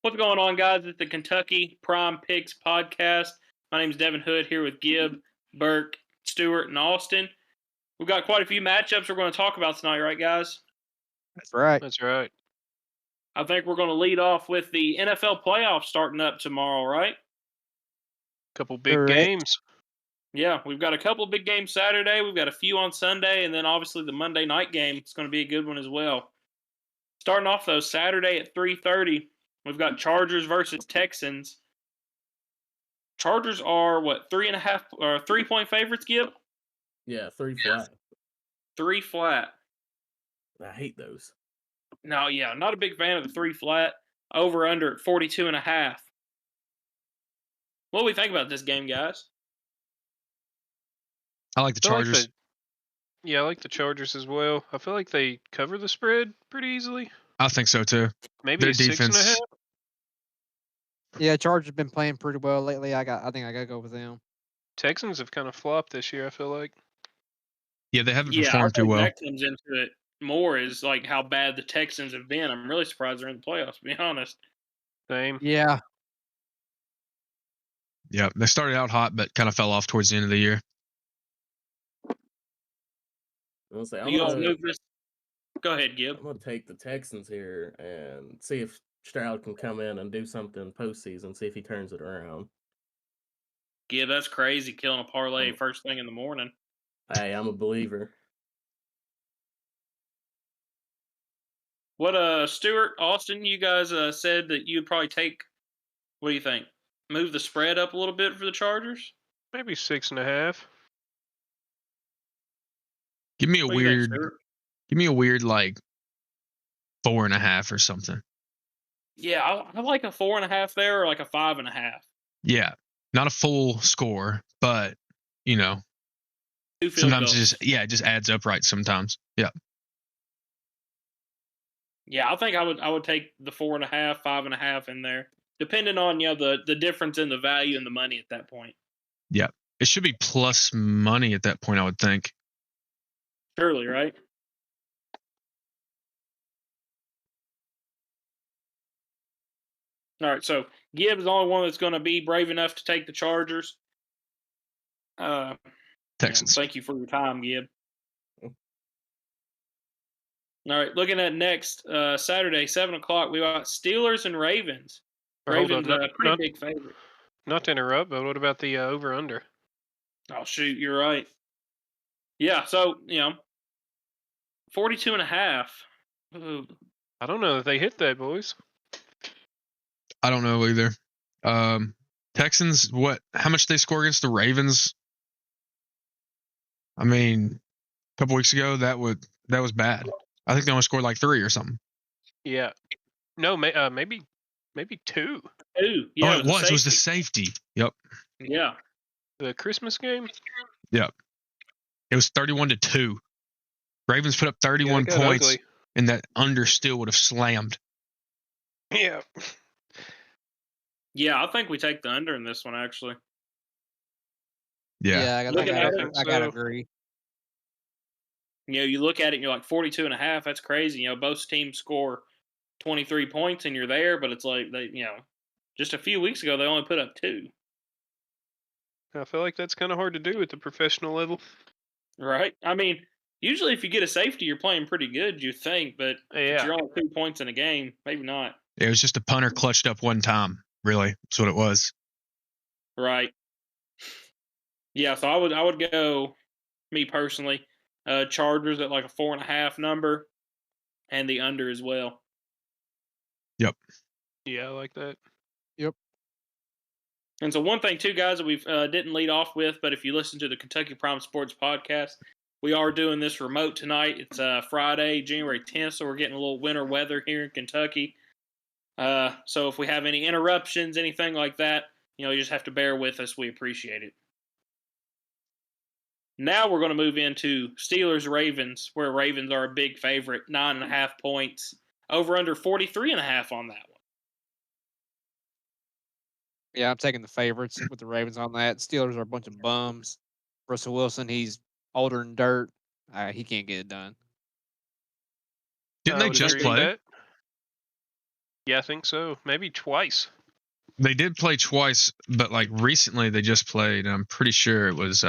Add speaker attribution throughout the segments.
Speaker 1: What's going on, guys? It's the Kentucky Prime Picks podcast. My name is Devin Hood here with Gibb, Burke, Stewart, and Austin. We've got quite a few matchups we're going to talk about tonight, right, guys?
Speaker 2: That's right.
Speaker 3: That's right.
Speaker 1: I think we're going to lead off with the NFL playoffs starting up tomorrow, right?
Speaker 3: Couple big
Speaker 2: Correct.
Speaker 3: games.
Speaker 1: Yeah, we've got a couple of big games Saturday. We've got a few on Sunday, and then obviously the Monday night game. It's going to be a good one as well. Starting off, though, Saturday at 3:30, we've got Chargers versus Texans. Chargers are, 3.5 or 3-point favorites, Gib?
Speaker 4: Yeah, 3 flat.
Speaker 1: 3 flat.
Speaker 4: I hate those.
Speaker 1: No, yeah, not a big fan of the 3 flat. Over under at 42.5. What do we think about this game, guys?
Speaker 2: I like the
Speaker 3: I like
Speaker 2: Chargers.
Speaker 3: I like the Chargers as well. I feel like they cover the spread pretty easily.
Speaker 2: I think so too.
Speaker 3: Maybe
Speaker 2: Their
Speaker 3: a 6.5.
Speaker 2: defense.
Speaker 5: Yeah, Chargers have been playing pretty well lately. I think I gotta go with them.
Speaker 3: Texans have kind of flopped this year, I feel like.
Speaker 2: Yeah, they haven't
Speaker 1: Yeah, I
Speaker 2: performed too
Speaker 1: think
Speaker 2: well.
Speaker 1: that comes into it more is like how bad the Texans have been. I'm really surprised they're in the playoffs, to be honest.
Speaker 3: Same.
Speaker 5: Yeah,
Speaker 2: Yeah, they started out hot, but kind of fell off towards the end of the year.
Speaker 4: I'll say,
Speaker 1: You guys move this. Go ahead, Gib.
Speaker 4: I'm going to take the Texans here and see if Stroud can come in and do something postseason, see if he turns it around.
Speaker 1: Gib, that's crazy, killing a parlay first thing in the morning.
Speaker 4: Hey, I'm a believer.
Speaker 1: What, Stewart, Austin, you guys said that you'd probably take, what do you think? Move the spread up a little bit for the Chargers?
Speaker 3: Maybe 6.5.
Speaker 2: Give me a
Speaker 1: What do you think,
Speaker 2: weird,
Speaker 1: Stewart?
Speaker 2: like 4.5 or something.
Speaker 1: Yeah, I like a 4.5 there or like a 5.5.
Speaker 2: Yeah, not a full score, but you know,
Speaker 1: 2 field
Speaker 2: sometimes
Speaker 1: goals.
Speaker 2: it just adds up right sometimes. Yeah,
Speaker 1: Yeah, I think I would take the 4.5, 5.5 in there, depending on the difference in the value and the money at that point.
Speaker 2: yeah. It should be plus money at that point, I would think.
Speaker 1: Surely, right? All right, so Gibbs is the only one that's going to be brave enough to take the Chargers.
Speaker 2: Texans.
Speaker 1: Thank you for your time, Gib. All right, looking at next Saturday, 7 o'clock, we got Steelers and Ravens.
Speaker 3: Hold
Speaker 1: Ravens
Speaker 3: on,
Speaker 1: a pretty big favorite.
Speaker 3: Not to interrupt, but what about the over-under?
Speaker 1: Oh, shoot, you're right. Yeah, so, 42.5. Ooh.
Speaker 3: I don't know if they hit that, boys.
Speaker 2: I don't know either. Texans, how much they score against the Ravens? I mean, a couple weeks ago, that was bad. I think they only scored like 3 or something.
Speaker 3: Yeah. No, maybe 2.
Speaker 1: Ooh, yeah,
Speaker 2: it was. It was the safety. Yep.
Speaker 1: Yeah.
Speaker 3: The Christmas game?
Speaker 2: Yep. It was 31-2. Ravens put up 31
Speaker 3: Yeah, it got
Speaker 2: points,
Speaker 3: ugly.
Speaker 2: and that under still would have slammed.
Speaker 3: Yeah.
Speaker 1: Yeah, I think we take the under in this one, actually.
Speaker 2: Yeah.
Speaker 5: I
Speaker 1: Looking at it,
Speaker 5: I gotta
Speaker 3: so-
Speaker 5: agree.
Speaker 1: You look at it and you're like 42.5. That's crazy. Both teams score 23 points and you're there, but it's like they, just a few weeks ago they only put up 2.
Speaker 3: I feel like that's kind of hard to do at the professional level.
Speaker 1: Right? I mean, usually if you get a safety, you're playing pretty good, you think, but if
Speaker 3: Yeah.
Speaker 1: you're only 2 points in a game, maybe not.
Speaker 2: It was just a punter clutched up one time, really. That's what it was.
Speaker 1: Right. Yeah, so I would go, me personally, Chargers at like a 4.5 number, and the under as well.
Speaker 2: Yep.
Speaker 3: Yeah, I like that.
Speaker 1: And so one thing, too, guys, that we didn't lead off with, but if you listen to the Kentucky Prime Sports podcast, we are doing this remote tonight. It's Friday, January 10th, so we're getting a little winter weather here in Kentucky. So if we have any interruptions, anything like that, you just have to bear with us. We appreciate it. Now we're going to move into Steelers-Ravens, where Ravens are a big favorite, 9.5 points, over under 43.5 on that one.
Speaker 5: Yeah, I'm taking the favorites with the Ravens on that. Steelers are a bunch of bums. Russell Wilson, he's older than dirt. He can't get it done.
Speaker 2: Didn't
Speaker 3: I
Speaker 2: they
Speaker 3: would
Speaker 2: just
Speaker 3: agree with
Speaker 2: play?
Speaker 3: that. Yeah, I think so. Maybe twice.
Speaker 2: They did play twice, but like recently they just played. And I'm pretty sure it was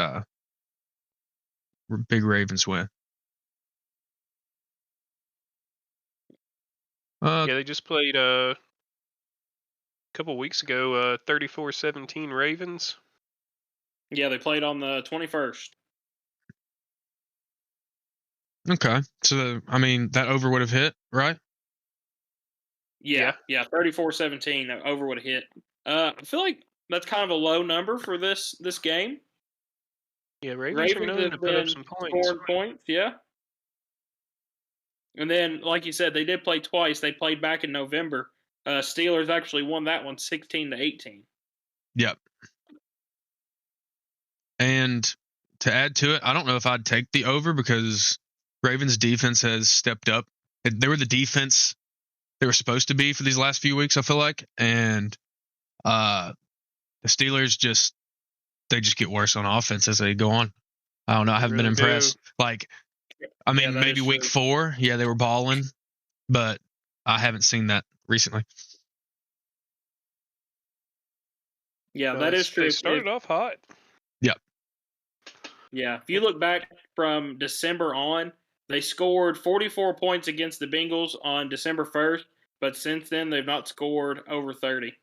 Speaker 2: big Ravens win.
Speaker 3: Yeah, they just played a couple weeks ago. 34-17 Ravens.
Speaker 1: Yeah, they played on the 21st.
Speaker 2: Okay, so I mean that over would have hit, right?
Speaker 1: Yeah, 34-17 over would have hit. I feel like that's kind of a low number for this game.
Speaker 3: Yeah, Ravens are known to
Speaker 1: have
Speaker 3: put up
Speaker 1: been
Speaker 3: some points.
Speaker 1: scoring points, yeah. And then, like you said, they did play twice. They played back in November. Steelers actually won that one 16-18.
Speaker 2: Yep. And to add to it, I don't know if I'd take the over because Ravens defense has stepped up. They were the defense they were supposed to be for these last few weeks, I feel like. And the Steelers just get worse on offense as they go on. I don't know. I haven't been impressed. Like, I mean, maybe week 4, yeah, they were balling, but I haven't seen that recently.
Speaker 1: Yeah, that is true.
Speaker 3: They started off hot.
Speaker 2: Yep.
Speaker 1: Yeah, if you look back from December on, they scored 44 points against the Bengals on December 1st, but since then they've not scored over 30.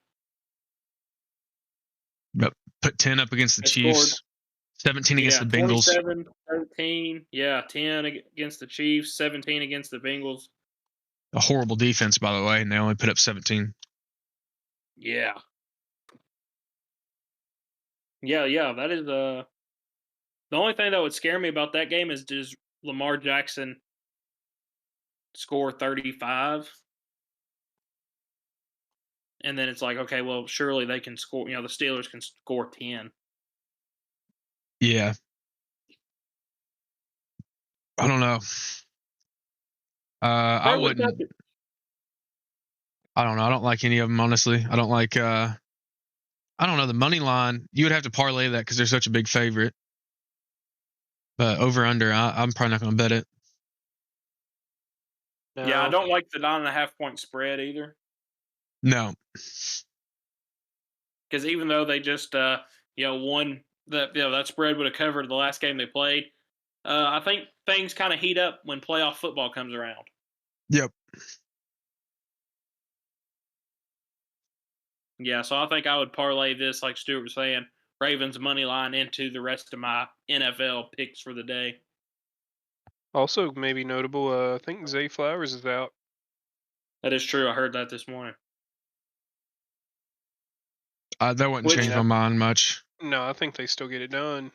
Speaker 2: But put 10 up against the Chiefs, 17 against the Bengals.
Speaker 1: 27, 13, 10 against the Chiefs, 17 against the Bengals.
Speaker 2: A horrible defense, by the way, and they only put up 17.
Speaker 1: Yeah. Yeah, that is the only thing that would scare me about that game is does Lamar Jackson score 35? And then it's like, okay, well, surely they can score, the Steelers can score 10.
Speaker 2: Yeah. I don't know. I wouldn't. I don't know. I don't like any of them, honestly. I don't like, I don't know, the money line. You would have to parlay that because they're such a big favorite. But over under, I'm probably not going to bet it.
Speaker 3: No.
Speaker 1: Yeah, I don't like the 9.5 point spread either.
Speaker 2: No.
Speaker 1: Because even though they just, won, that spread would have covered the last game they played. I think things kind of heat up when playoff football comes around.
Speaker 2: Yep.
Speaker 1: Yeah, so I think I would parlay this, like Stuart was saying, Ravens money line into the rest of my NFL picks for the day.
Speaker 3: Also, maybe notable, I think Zay Flowers is out.
Speaker 1: That is true. I heard that this morning.
Speaker 2: That wouldn't change my mind much.
Speaker 3: No, I think they still get it done.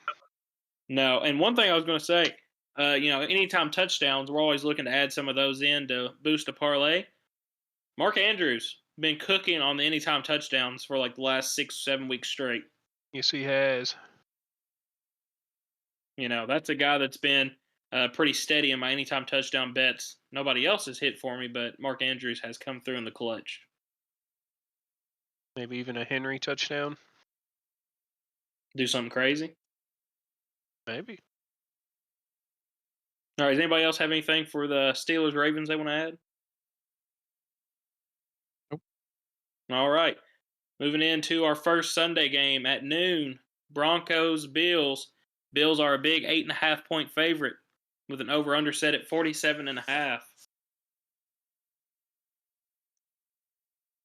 Speaker 1: No, and one thing I was going to say, anytime touchdowns, we're always looking to add some of those in to boost a parlay. Mark Andrews been cooking on the anytime touchdowns for like the last 6-7 weeks straight.
Speaker 3: Yes, he has.
Speaker 1: That's a guy that's been pretty steady in my anytime touchdown bets. Nobody else has hit for me, but Mark Andrews has come through in the clutch.
Speaker 3: Maybe even a Henry touchdown.
Speaker 1: Do something crazy?
Speaker 3: Maybe.
Speaker 1: All right, does anybody else have anything for the Steelers-Ravens they want to add?
Speaker 2: Nope.
Speaker 1: All right. Moving into our first Sunday game at noon, Broncos-Bills. Bills are a big 8.5 point favorite with an over-under set at 47.5.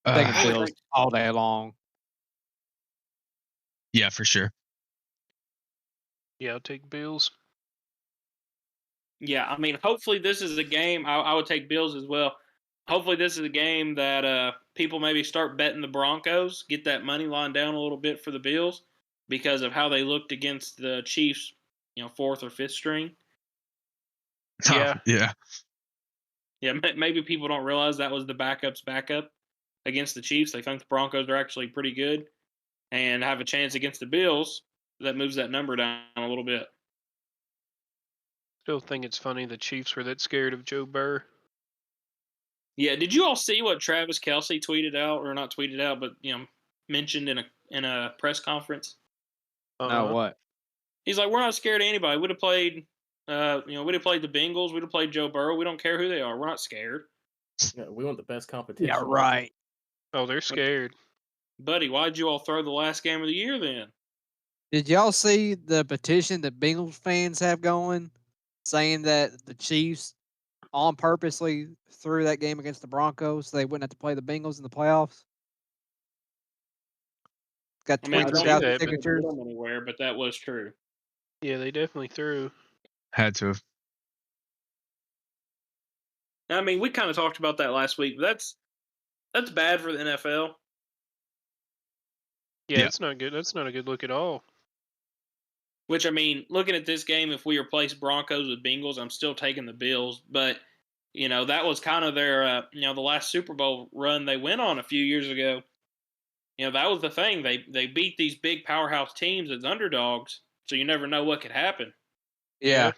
Speaker 5: Taking Bills all day long.
Speaker 2: Yeah, for sure.
Speaker 3: Yeah, I'll take Bills.
Speaker 1: Yeah, I mean, hopefully this is a game. I would take Bills as well. Hopefully this is a game that people maybe start betting the Broncos, get that money line down a little bit for the Bills because of how they looked against the Chiefs, 4th or 5th string.
Speaker 3: Yeah.
Speaker 2: Yeah.
Speaker 1: Yeah, maybe people don't realize that was the backup's backup against the Chiefs. They think the Broncos are actually pretty good and have a chance against the Bills. That moves that number down a little bit.
Speaker 3: Still think it's funny the Chiefs were that scared of Joe Burr.
Speaker 1: Yeah, did you all see what Travis Kelce tweeted out, or not tweeted out, but mentioned in a press conference?
Speaker 5: No, what?
Speaker 1: He's like, we're not scared of anybody. We'd have played, we'd have played the Bengals. We'd have played Joe Burrow. We don't care who they are. We're not scared.
Speaker 4: Yeah, we want the best competition.
Speaker 5: Yeah, right.
Speaker 3: Oh, they're scared.
Speaker 1: Buddy, why'd you all throw the last game of the year then?
Speaker 5: Did y'all see the petition that Bengals fans have going, saying that the Chiefs on purposely threw that game against the Broncos so they wouldn't have to play the Bengals in the playoffs? Got
Speaker 1: I mean, I
Speaker 3: Didn't
Speaker 1: don't
Speaker 3: see
Speaker 1: think
Speaker 5: 23,000
Speaker 3: that,
Speaker 1: it
Speaker 3: but
Speaker 5: signatures.
Speaker 1: get them anywhere, but that was true.
Speaker 3: yeah, they definitely threw.
Speaker 2: Had to have.
Speaker 1: I mean, we kind of talked about that last week, but that's bad for the NFL.
Speaker 3: Yeah,
Speaker 2: Yeah.
Speaker 3: it's not good. That's not a good look at all.
Speaker 1: Which, I mean, looking at this game, if we replace Broncos with Bengals, I'm still taking the Bills. But, that was kind of their, the last Super Bowl run they went on a few years ago. That was the thing. They beat these big powerhouse teams as underdogs, so you never know what could happen.
Speaker 5: Yeah.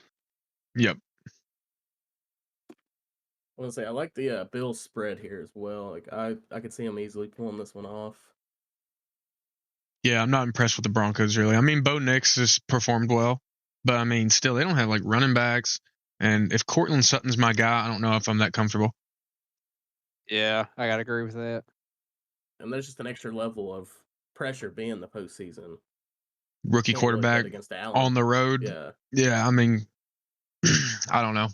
Speaker 2: Yep.
Speaker 4: I want to say I like the Bills spread here as well. Like I could see them easily pulling this one off.
Speaker 2: Yeah, I'm not impressed with the Broncos really. I mean, Bo Nix has performed well, but I mean, still they don't have like running backs. And if Cortland Sutton's my guy, I don't know if I'm that comfortable.
Speaker 5: Yeah, I gotta agree with that.
Speaker 4: And there's just an extra level of pressure being the postseason.
Speaker 2: Rookie
Speaker 4: Can't really bet
Speaker 2: quarterback
Speaker 4: against Allen
Speaker 2: on the road.
Speaker 4: Yeah.
Speaker 2: Yeah, I mean, I don't know.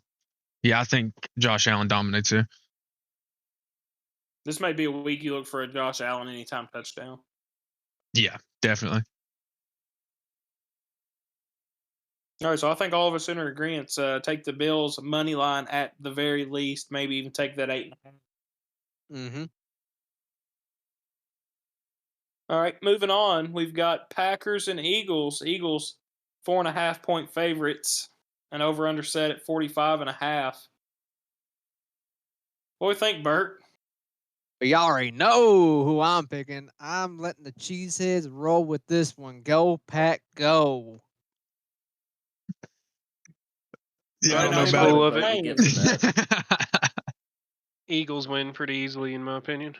Speaker 2: Yeah, I think Josh Allen dominates here.
Speaker 1: This may be a week you look for a Josh Allen anytime touchdown.
Speaker 2: Yeah, definitely.
Speaker 1: All right, so I think all of us in agreement. Take the Bills money line at the very least, maybe even take that 8.5.
Speaker 5: Mm-hmm.
Speaker 1: All right, moving on. We've got Packers and Eagles. Eagles 4.5 point favorites, and over under set at 45.5. What do you think, Bert?
Speaker 5: But y'all already know who I'm picking. I'm letting the cheeseheads roll with this one. Go, Pack, go.
Speaker 2: Yeah, I don't
Speaker 1: Might
Speaker 2: know
Speaker 1: not
Speaker 2: about
Speaker 1: even
Speaker 3: full
Speaker 2: it.
Speaker 3: of it.
Speaker 4: But give him that.
Speaker 3: Eagles win pretty easily, in my opinion.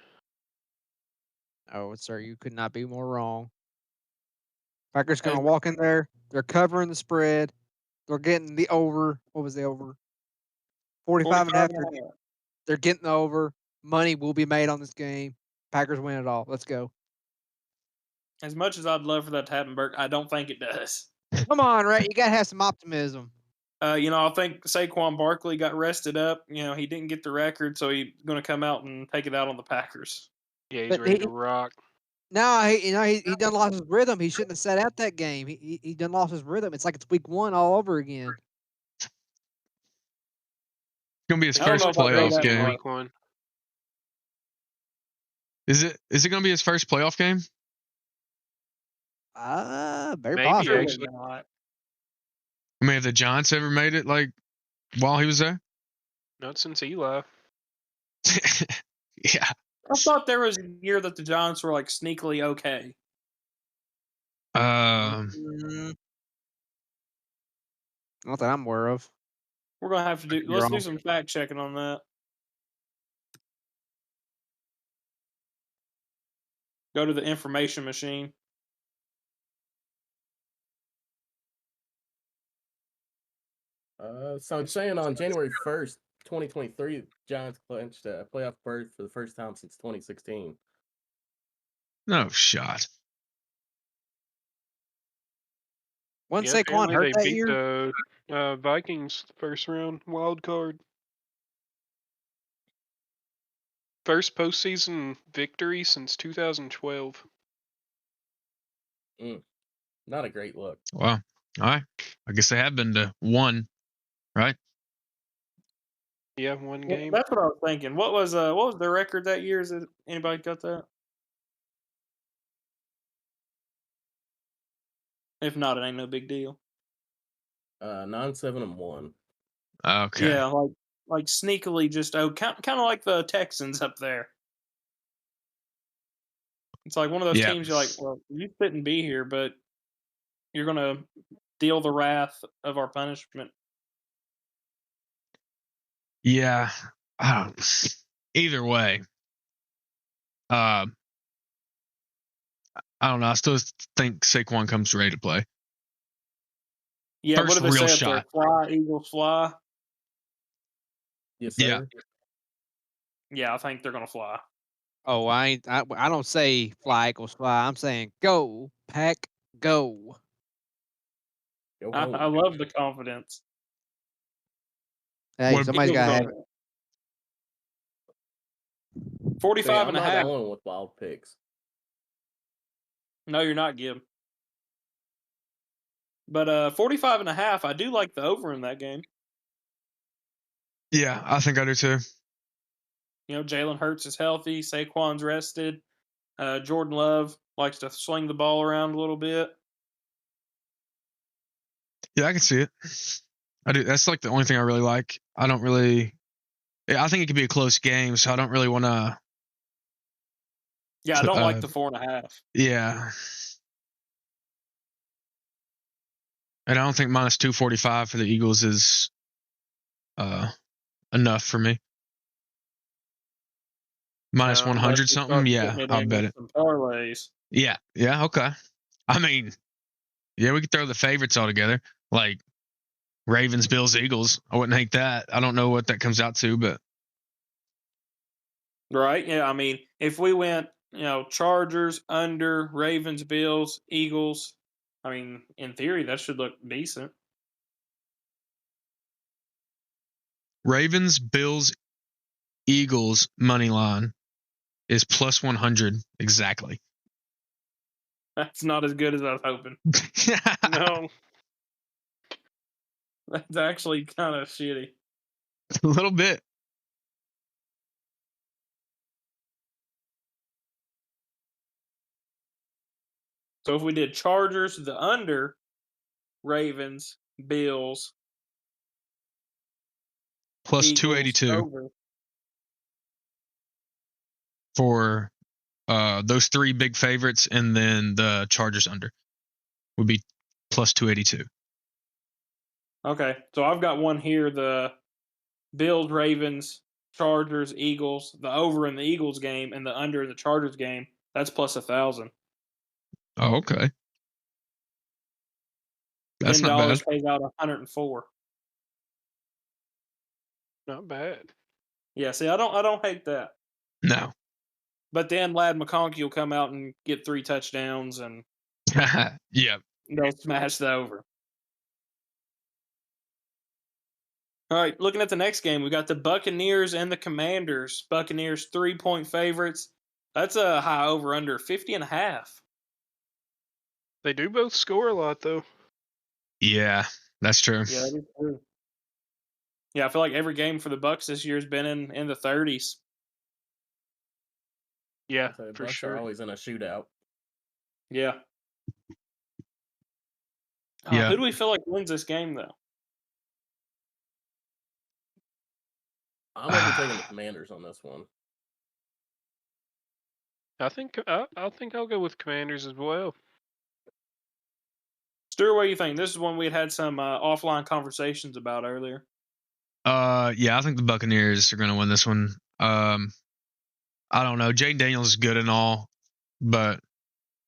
Speaker 5: Oh, sir, you could not be more wrong. Packers gonna walk in there. They're covering the spread. They're getting the over. What was the over? 45.5. They're getting the over. Money will be made on this game. Packers win it all. Let's go.
Speaker 1: As much as I'd love for that to happen, Bert, I don't think it does.
Speaker 5: Come on, right? You gotta have some optimism.
Speaker 1: I think Saquon Barkley got rested up. He didn't get the record, so he's going to come out and take it out on the Packers.
Speaker 3: Yeah, he's
Speaker 5: But
Speaker 3: ready to rock.
Speaker 5: No, he done lost his rhythm. He shouldn't have sat out that game. He done lost his rhythm. It's like it's week 1 all over again.
Speaker 2: Gonna be his
Speaker 1: I don't
Speaker 2: first
Speaker 1: know if I'd
Speaker 2: playoff
Speaker 1: say that
Speaker 2: game.
Speaker 1: much.
Speaker 3: Week 1.
Speaker 2: Is it gonna be his first playoff game?
Speaker 5: Very
Speaker 3: Maybe,
Speaker 5: possible.
Speaker 3: actually.
Speaker 1: Not.
Speaker 2: I mean, have the Giants ever made it like while he was there?
Speaker 3: Not since Eli.
Speaker 2: Yeah.
Speaker 1: I thought there was a year that the Giants were like sneakily okay.
Speaker 5: Mm, Not that I'm aware of.
Speaker 1: We're gonna have to do.
Speaker 5: You're
Speaker 1: Let's do
Speaker 5: wrong.
Speaker 1: some fact checking on that. Go to the information machine.
Speaker 4: So it's saying on January 1st, 2023, Giants clinched a playoff berth for the first time since 2016.
Speaker 2: No shot.
Speaker 5: Wasn't
Speaker 3: Yeah,
Speaker 5: Saquon
Speaker 3: apparently
Speaker 5: hurt
Speaker 3: they
Speaker 5: that
Speaker 3: beat
Speaker 5: year?
Speaker 3: the Vikings first round wild card. First postseason victory since 2012.
Speaker 4: Not a great look.
Speaker 2: Wow. All right. I guess they have been to one, right?
Speaker 3: Yeah, one
Speaker 1: Yeah,
Speaker 3: game.
Speaker 1: that's what I was thinking. What was their record that year? Is it anybody got that? If not, it ain't no big deal.
Speaker 4: 9-7-1.
Speaker 2: Okay.
Speaker 1: Yeah, like sneakily just kind of like the Texans up there. It's like one of those
Speaker 2: Yeah.
Speaker 1: teams you're like, well, you shouldn't be here, but you're gonna deal the wrath of our punishment.
Speaker 2: Yeah. I don't. Either way. I don't know. I still think Saquon comes ready to play.
Speaker 1: Yeah,
Speaker 2: First
Speaker 1: what do they
Speaker 2: real
Speaker 1: say up there?
Speaker 2: shot.
Speaker 1: Fly, Eagles, fly.
Speaker 4: Yes, sir.
Speaker 2: Yeah.
Speaker 1: Yeah, I think they're gonna fly.
Speaker 5: Oh, I don't say fly Eagles fly. I'm saying go Pack go.
Speaker 4: Go
Speaker 1: I
Speaker 4: home.
Speaker 1: love the confidence.
Speaker 5: Hey,
Speaker 2: What-
Speaker 5: somebody's
Speaker 1: Eagles
Speaker 5: got to
Speaker 1: are
Speaker 5: have it.
Speaker 1: 45
Speaker 4: I'm
Speaker 1: and a
Speaker 4: not the
Speaker 1: half.
Speaker 4: only one with wild picks.
Speaker 1: No, you're not, Gib. But 45 and a half, I do like the over in that game.
Speaker 2: Yeah, I think I do too.
Speaker 1: You know, Jalen Hurts is healthy. Saquon's rested. Jordan Love likes to sling the ball around a little bit.
Speaker 2: Yeah, I can see it. I do. That's like the only thing I really like. I don't really. Yeah, I think it could be a close game, so I don't really want to.
Speaker 1: Yeah, I don't like the 4.5.
Speaker 2: Yeah. And I don't think minus 245 for the Eagles is enough for me. Minus
Speaker 1: Unless
Speaker 2: 100
Speaker 1: we
Speaker 2: something,
Speaker 1: start
Speaker 2: yeah,
Speaker 1: putting it
Speaker 2: I'll
Speaker 1: in
Speaker 2: bet
Speaker 1: with
Speaker 2: it.
Speaker 1: some parlays.
Speaker 2: Yeah, okay. I mean, yeah, we could throw the favorites all together, like Ravens, Bills, Eagles. I wouldn't hate that. I don't know what that comes out to, but
Speaker 1: Right? Yeah, I mean, if we went, Chargers, under, Ravens, Bills, Eagles, I mean, in theory, that should look decent.
Speaker 2: Ravens, Bills, Eagles money line is plus 100 exactly.
Speaker 1: That's not as good as I was hoping.
Speaker 3: No.
Speaker 1: That's actually kind of shitty.
Speaker 2: A little bit.
Speaker 1: So if we did Chargers, the under, Ravens, Bills,
Speaker 2: Plus
Speaker 1: Eagles,
Speaker 2: 282
Speaker 1: over.
Speaker 2: for those three big favorites, and then the Chargers under would be plus 282.
Speaker 1: Okay, so I've got one here: the Bills, Ravens, Chargers, Eagles. The over in the Eagles game and the under in the Chargers game. That's plus 1,000.
Speaker 2: Oh, okay. That's not
Speaker 1: $10
Speaker 2: bad.
Speaker 1: pays out 104.
Speaker 3: Not bad.
Speaker 1: Yeah, see, I don't hate that.
Speaker 2: No.
Speaker 1: But then Lad McConkey will come out and get 3 touchdowns and
Speaker 2: Yeah.
Speaker 1: they'll smash the over. All right, looking at the next game, we got the Buccaneers and the Commanders. Buccaneers 3-point favorites. That's a high over under 50 and a half.
Speaker 3: They do both score a lot, though.
Speaker 2: Yeah, that's true.
Speaker 1: Yeah, that is true. Yeah, I feel like every game for the Bucks this year has been in the 30s.
Speaker 3: Yeah,
Speaker 4: So the
Speaker 3: for
Speaker 4: Bucks
Speaker 3: sure.
Speaker 4: are always in a shootout.
Speaker 1: Yeah.
Speaker 2: Yeah.
Speaker 1: Who do we feel like wins this game, though?
Speaker 4: I'm gonna be taking the Commanders on this one.
Speaker 3: I think I'll go with Commanders as well.
Speaker 1: Stuart, what do you think? This is one we had some offline conversations about earlier.
Speaker 2: Yeah, I think the Buccaneers are going to win this one. I don't know. Jaden Daniels is good and all, but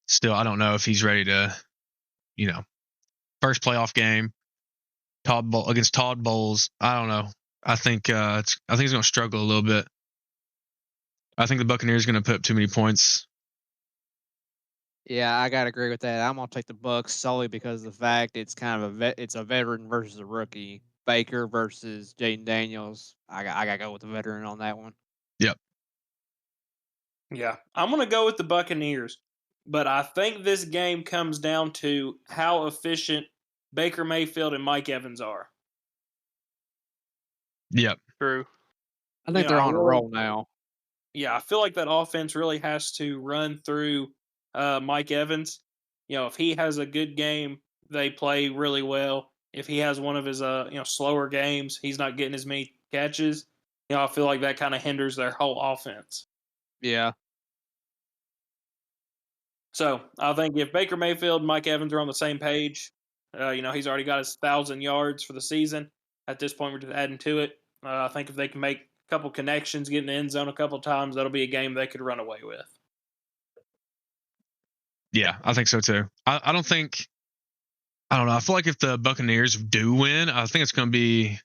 Speaker 2: still, I don't know if he's ready to, first playoff game, against Todd Bowles. I don't know. I think he's going to struggle a little bit. I think the Buccaneers are going to put up too many points.
Speaker 5: Yeah, I gotta agree with that. I'm gonna take the Bucks solely because of the fact it's kind of it's a veteran versus a rookie. Baker versus Jaden Daniels. I gotta go with the veteran on that one.
Speaker 2: Yep.
Speaker 1: Yeah, I'm going to go with the Buccaneers, but I think this game comes down to how efficient Baker Mayfield and Mike Evans are.
Speaker 2: Yep.
Speaker 3: True.
Speaker 5: I think
Speaker 1: Yeah,
Speaker 5: they're
Speaker 1: I
Speaker 5: on a
Speaker 1: really-
Speaker 5: roll now.
Speaker 1: Yeah, I feel like that offense really has to run through Mike Evans. If he has a good game, they play really well. If he has one of his slower games, he's not getting as many catches. I feel like that kind of hinders their whole offense.
Speaker 5: Yeah.
Speaker 1: So I think if Baker Mayfield and Mike Evans are on the same page, he's already got his 1,000 yards for the season. At this point, we're just adding to it. I think if they can make a couple connections, get in the end zone a couple times, that'll be a game they could run away with.
Speaker 2: Yeah, I think so too. I don't know. I feel like if the Buccaneers do win, I think it's going to be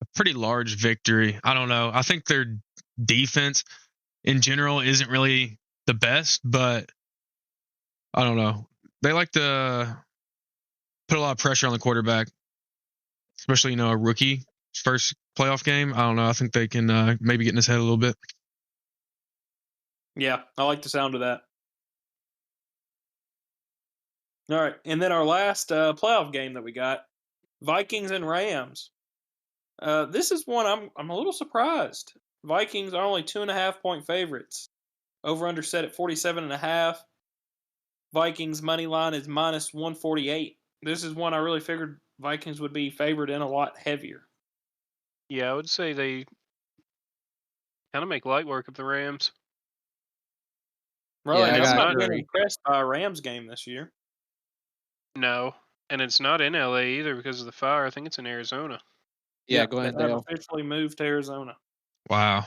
Speaker 2: a pretty large victory. I don't know. I think their defense, in general isn't really the best, but I don't know. They like to put a lot of pressure on the quarterback, especially a rookie first playoff game. I don't know. I think they can maybe get in his head a little bit.
Speaker 1: Yeah, I like the sound of that. All right, and then our last playoff game that we got, Vikings and Rams. This is one I'm a little surprised. Vikings are only 2.5-point favorites. Over under set at 47.5. Vikings money line is minus 148. This is one I really figured Vikings would be favored in a lot heavier.
Speaker 3: Yeah, I would say they kind of make light work of the Rams.
Speaker 1: Really,
Speaker 5: Yeah, I
Speaker 1: I've
Speaker 5: gotta
Speaker 1: not been
Speaker 5: agree.
Speaker 1: impressed by a Rams game this year.
Speaker 3: No, and it's not in LA either because of the fire. I think it's in Arizona.
Speaker 5: Yeah,
Speaker 1: They have
Speaker 5: Glendale.
Speaker 1: officially moved to Arizona.
Speaker 2: Wow.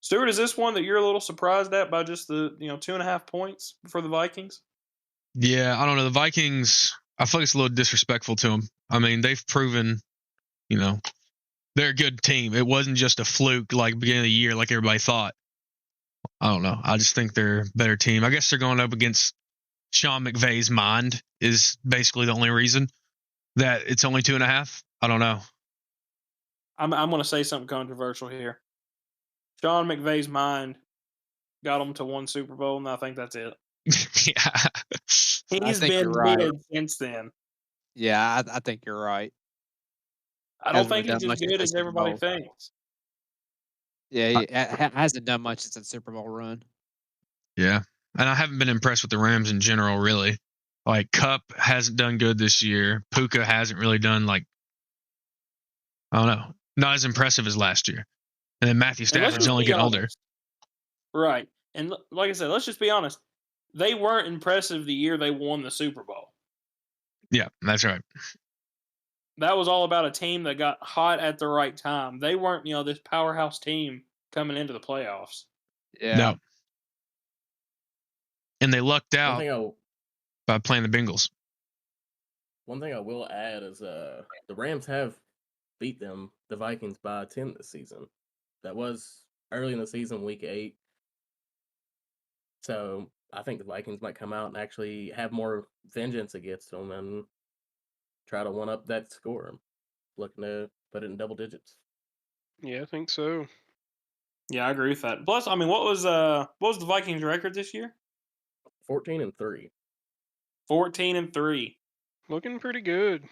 Speaker 1: Stuart, is this one that you're a little surprised at by just the 2.5 points for the Vikings?
Speaker 2: Yeah, I don't know. The Vikings, I feel like it's a little disrespectful to them. I mean, they've proven, they're a good team. It wasn't just a fluke like beginning of the year like everybody thought. I don't know. I just think they're a better team. I guess they're going up against Sean McVay's mind is basically the only reason that it's only 2.5. I don't know.
Speaker 1: I'm going to say something controversial here. Sean McVay's mind got them to one Super Bowl, and I think that's it.
Speaker 2: Yeah.
Speaker 1: He's
Speaker 5: think
Speaker 1: been
Speaker 5: you're right.
Speaker 1: good since then.
Speaker 5: Yeah, I think you're right.
Speaker 1: I don't
Speaker 5: Hasn't
Speaker 1: think
Speaker 5: really
Speaker 1: he's
Speaker 5: done
Speaker 1: as
Speaker 5: much since
Speaker 1: good
Speaker 5: that
Speaker 1: as
Speaker 5: Super
Speaker 1: everybody
Speaker 5: Bowl.
Speaker 1: thinks.
Speaker 5: Yeah, he hasn't done much since that Super Bowl run.
Speaker 2: Yeah. And I haven't been impressed with the Rams in general, really. Like, Cup hasn't done good this year. Puka hasn't really done, I don't know, not as impressive as last year. And then Matthew
Speaker 1: And let's
Speaker 2: Stafford's
Speaker 1: just
Speaker 2: only
Speaker 1: be
Speaker 2: getting older.
Speaker 1: honest. Right. And like I said, let's just be honest. They weren't impressive the year they won the Super Bowl.
Speaker 2: Yeah, that's right.
Speaker 1: That was all about a team that got hot at the right time. They weren't, this powerhouse team coming into the playoffs.
Speaker 5: Yeah.
Speaker 2: No. And they lucked
Speaker 4: One
Speaker 2: out
Speaker 4: thing
Speaker 2: by playing the Bengals.
Speaker 4: One thing I will add is the Rams have beat the Vikings by 10 this season. That was early in the season, week 8. So I think the Vikings might come out and actually have more vengeance against them and try to one up that score. Looking to put it in double digits.
Speaker 3: Yeah, I think so.
Speaker 1: Yeah, I agree with that. Plus, I mean, what was the Vikings' record this year?
Speaker 4: 14-3.
Speaker 1: 14-3.
Speaker 3: Looking pretty good.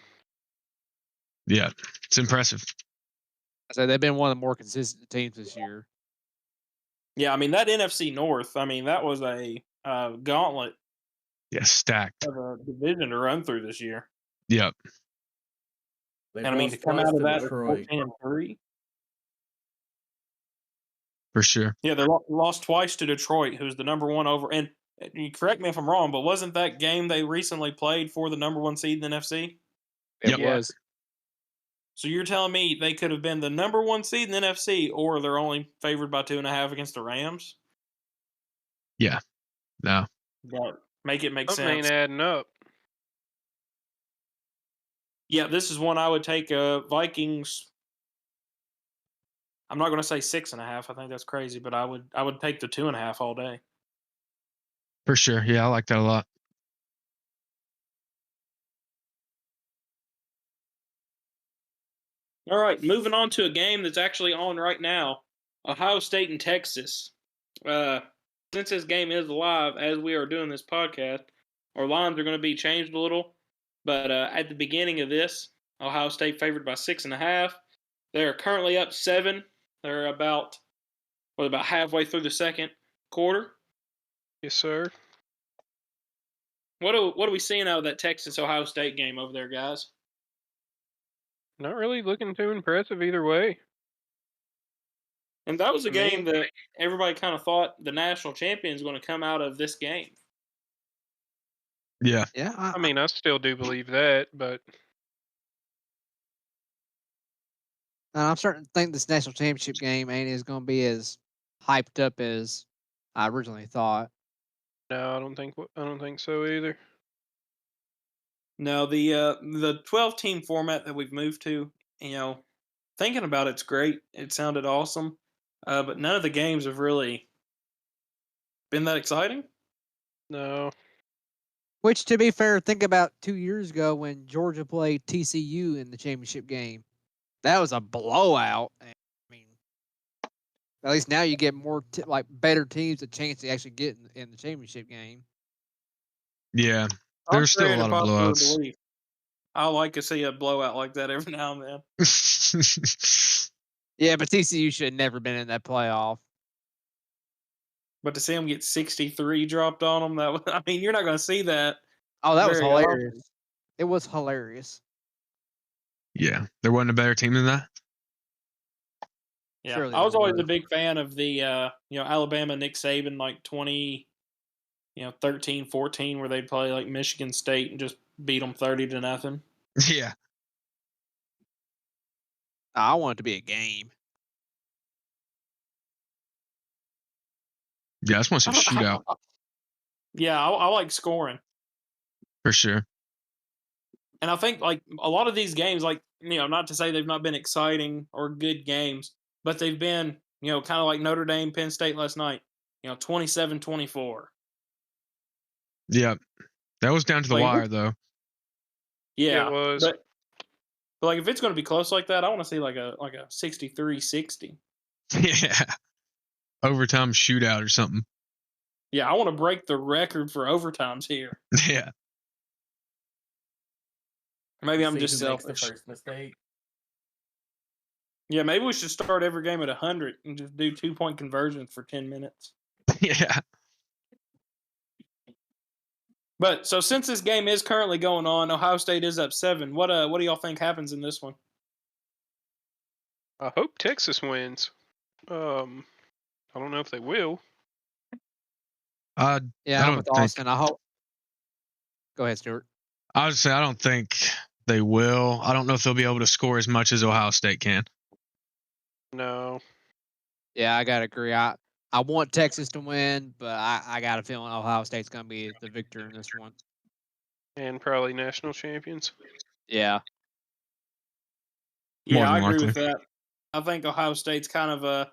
Speaker 2: Yeah, it's impressive.
Speaker 5: So they've been one of the more consistent teams this year.
Speaker 1: Yeah, I mean that NFC North. I mean that was a gauntlet
Speaker 2: Yeah, stacked.
Speaker 1: of a division to run through this year.
Speaker 2: Yep.
Speaker 4: They've
Speaker 1: And I mean to
Speaker 4: lost
Speaker 1: come
Speaker 4: twice
Speaker 1: out of
Speaker 4: to
Speaker 1: that at
Speaker 4: Detroit.
Speaker 1: 14-3.
Speaker 2: For sure.
Speaker 1: Yeah, they lost twice to Detroit, who's the number one over. And you correct me if I'm wrong, but wasn't that game they recently played for the number one seed in the NFC?
Speaker 5: It
Speaker 2: Yep.
Speaker 5: was.
Speaker 1: So you're telling me they could have been the number one seed in the NFC, or they're only favored by 2.5 against the Rams?
Speaker 2: Yeah. No.
Speaker 1: That make it make
Speaker 3: Something ain't
Speaker 1: sense.
Speaker 3: adding up.
Speaker 1: Yeah, this is one I would take. Vikings. I'm not going to say 6.5. I think that's crazy, but I would take the 2.5 all day.
Speaker 2: For sure. Yeah, I like that a lot.
Speaker 1: All right, moving on to a game that's actually on right now. Ohio State and Texas. Since this game is live as we are doing this podcast, our lines are going to be changed a little. But at the beginning of this, Ohio State favored by 6.5. They are currently up 7. They're about halfway through the second quarter.
Speaker 3: Yes, sir.
Speaker 1: What are we seeing out of that Texas Ohio State game over there, guys?
Speaker 3: Not really looking too impressive either way.
Speaker 1: And that was a
Speaker 3: To me.
Speaker 1: game that everybody kind of thought the national champion is going to come out of this game.
Speaker 2: Yeah.
Speaker 5: Yeah.
Speaker 3: I mean, I still do believe that, but
Speaker 5: I'm starting to think this national championship game ain't as going to be as hyped up as I originally thought.
Speaker 3: no, I don't think so either.
Speaker 1: No, the 12-team format that we've moved to, thinking about it's great. It sounded awesome, but none of the games have really been that exciting.
Speaker 3: No.
Speaker 5: Which, to be fair, think about 2 years ago when Georgia played TCU in the championship game. That was a blowout. And, I mean, at least now you get more better teams a chance to actually get in the championship game.
Speaker 2: Yeah,
Speaker 1: I'm
Speaker 2: there's still a
Speaker 1: creating
Speaker 2: lot of
Speaker 1: popular
Speaker 2: blowouts.
Speaker 1: belief. I like to see a blowout like that every now and then.
Speaker 5: Yeah, but TCU should have never been in that playoff.
Speaker 1: But to see them get 63 dropped on them, that was, I mean, you're not going to see that.
Speaker 5: Oh, that was
Speaker 1: very
Speaker 5: hilarious.
Speaker 1: often.
Speaker 5: It was hilarious.
Speaker 2: Yeah, there wasn't a better team than that.
Speaker 1: Yeah,
Speaker 5: Surely
Speaker 1: I was
Speaker 5: there
Speaker 1: always
Speaker 5: were.
Speaker 1: a big fan of the Alabama Nick Saban like 13, 14, where they'd play like Michigan State and just beat them 30-0.
Speaker 2: Yeah,
Speaker 5: I want it to be a game.
Speaker 2: yeah, I just want to see a shootout
Speaker 1: Yeah, I like scoring.
Speaker 2: for sure.
Speaker 1: And I think like a lot of these games, like, not to say they've not been exciting or good games, but they've been, kind of like Notre Dame, Penn State last night, 27-24.
Speaker 2: Yeah, that was down to the
Speaker 1: Like,
Speaker 2: wire though.
Speaker 1: Yeah,
Speaker 3: It was.
Speaker 1: but like if it's going to be close like that, I want to see like a 63-60.
Speaker 2: Yeah, overtime shootout or something.
Speaker 1: Yeah, I want to break the record for overtimes here.
Speaker 2: Yeah,
Speaker 1: Maybe I'm
Speaker 4: See
Speaker 1: just
Speaker 4: who makes
Speaker 1: selfish.
Speaker 4: the first mistake.
Speaker 1: Yeah, maybe we should start every game at 100 and just do 2-point conversions for 10 minutes.
Speaker 2: yeah.
Speaker 1: But so since this game is currently going on, Ohio State is up 7. What do y'all think happens in this one?
Speaker 3: I hope Texas wins. I don't know if they will.
Speaker 2: I
Speaker 5: Yeah, I'm
Speaker 2: don't
Speaker 5: with
Speaker 2: think.
Speaker 5: Austin. I hope. Go ahead, Stuart.
Speaker 2: I would say I don't think they will. I don't know if they'll be able to score as much as Ohio State can.
Speaker 3: No.
Speaker 5: Yeah, I gotta agree. I want Texas to win, but I got a feeling Ohio State's gonna be the victor in this one.
Speaker 3: And probably national champions.
Speaker 5: Yeah.
Speaker 2: More
Speaker 1: Yeah, I
Speaker 2: than
Speaker 1: agree
Speaker 2: likely.
Speaker 1: with that. I think Ohio State's kind of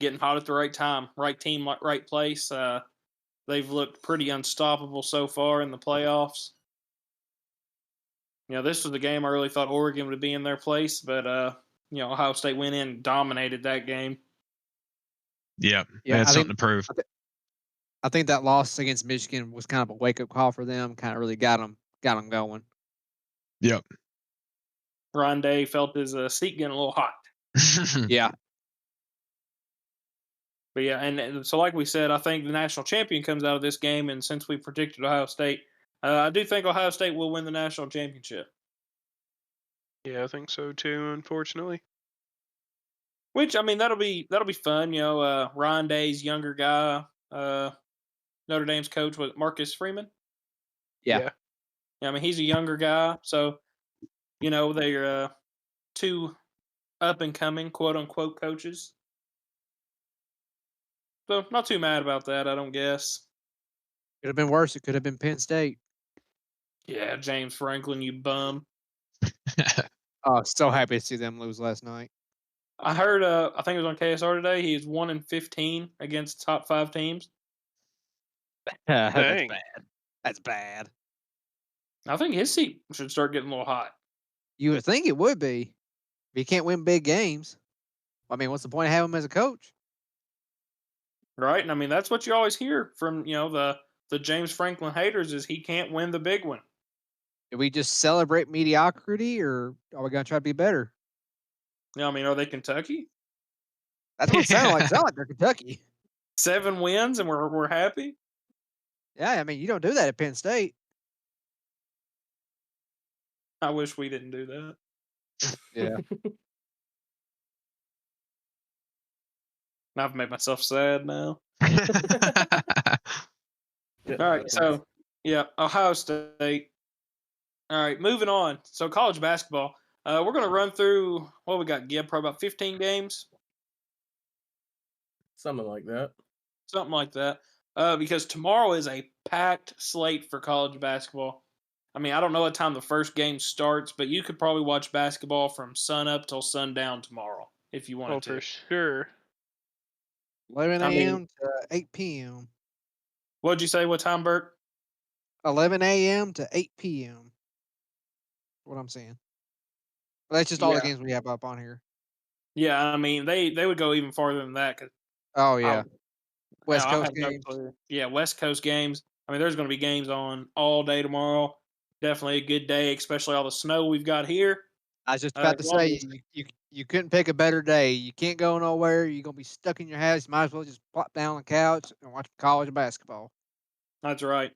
Speaker 1: getting hot at the right time, right team, right place. They've looked pretty unstoppable so far in the playoffs. This was the game I really thought Oregon would be in their place, but Ohio State went in and dominated that game.
Speaker 2: Yeah,
Speaker 5: Yeah,
Speaker 2: they had
Speaker 5: I
Speaker 2: something
Speaker 5: think-
Speaker 2: to prove.
Speaker 5: I think that loss against Michigan was kind of a wake up call for them. Kind of really got them going.
Speaker 2: Yep.
Speaker 1: Rondé felt his seat getting a little hot.
Speaker 5: Yeah.
Speaker 1: But yeah, and so like we said, I think the national champion comes out of this game, and since we predicted Ohio State, I do think Ohio State will win the national championship.
Speaker 3: Yeah, I think so too, unfortunately.
Speaker 1: Which, I mean, that'll be fun. Rondé's younger guy, Notre Dame's coach was Marcus Freeman.
Speaker 5: Yeah.
Speaker 1: Yeah, I mean, he's a younger guy, so they're two up and coming quote unquote coaches. So not too mad about that, I don't guess.
Speaker 5: Could have been worse. It could have been Penn State.
Speaker 1: Yeah, James Franklin, you bum.
Speaker 5: Oh, so happy to see them lose last night.
Speaker 1: I heard. I think it was on KSR today. He's 1-15 against top 5 teams.
Speaker 5: That's
Speaker 3: Dang.
Speaker 5: bad. That's bad.
Speaker 1: I think his seat should start getting a little hot.
Speaker 5: You would think it would be. If you can't win big games, I mean, what's the point of having him as a coach?
Speaker 1: Right? And I mean, that's what you always hear from, the James Franklin haters is he can't win the big one.
Speaker 5: Do we just celebrate mediocrity, or are we going to try to be better?
Speaker 1: I mean, are they Kentucky?
Speaker 5: That's what it sounded like. It sounded like they're Kentucky.
Speaker 1: 7 wins and we're happy?
Speaker 5: Yeah, I mean, you don't do that at Penn State.
Speaker 1: I wish we didn't do that.
Speaker 5: Yeah.
Speaker 1: I've made myself sad now.
Speaker 4: Yeah,
Speaker 1: All right, so yeah, Ohio State. All right, moving on. So college basketball. We're going to run through what we got. Gib, probably about 15 games,
Speaker 4: something like that.
Speaker 1: something like that. Because tomorrow is a packed slate for college basketball. I mean, I don't know what time the first game starts, but you could probably watch basketball from sun up till sundown tomorrow if you wanted
Speaker 3: Oh, for
Speaker 1: to.
Speaker 3: sure.
Speaker 5: 11
Speaker 1: I mean-
Speaker 5: a.m. to 8 p.m.
Speaker 1: What'd you say? What time, Bert?
Speaker 5: 11 a.m. to 8 p.m. What I'm saying. But that's just all the
Speaker 1: Yeah.
Speaker 5: games we have up on here.
Speaker 1: Yeah, I mean, they would go even farther than that. Cause
Speaker 5: Oh, yeah. West
Speaker 1: I
Speaker 5: Coast
Speaker 1: have no
Speaker 5: games.
Speaker 1: clue. Yeah, West Coast games. I mean, there's going to be games on all day tomorrow. Definitely a good day, especially all the snow we've got here.
Speaker 5: I was just about to say, you couldn't pick a better day. You can't go nowhere. You're going to be stuck in your house. You might as well just plop down on the couch and watch college basketball.
Speaker 1: That's right.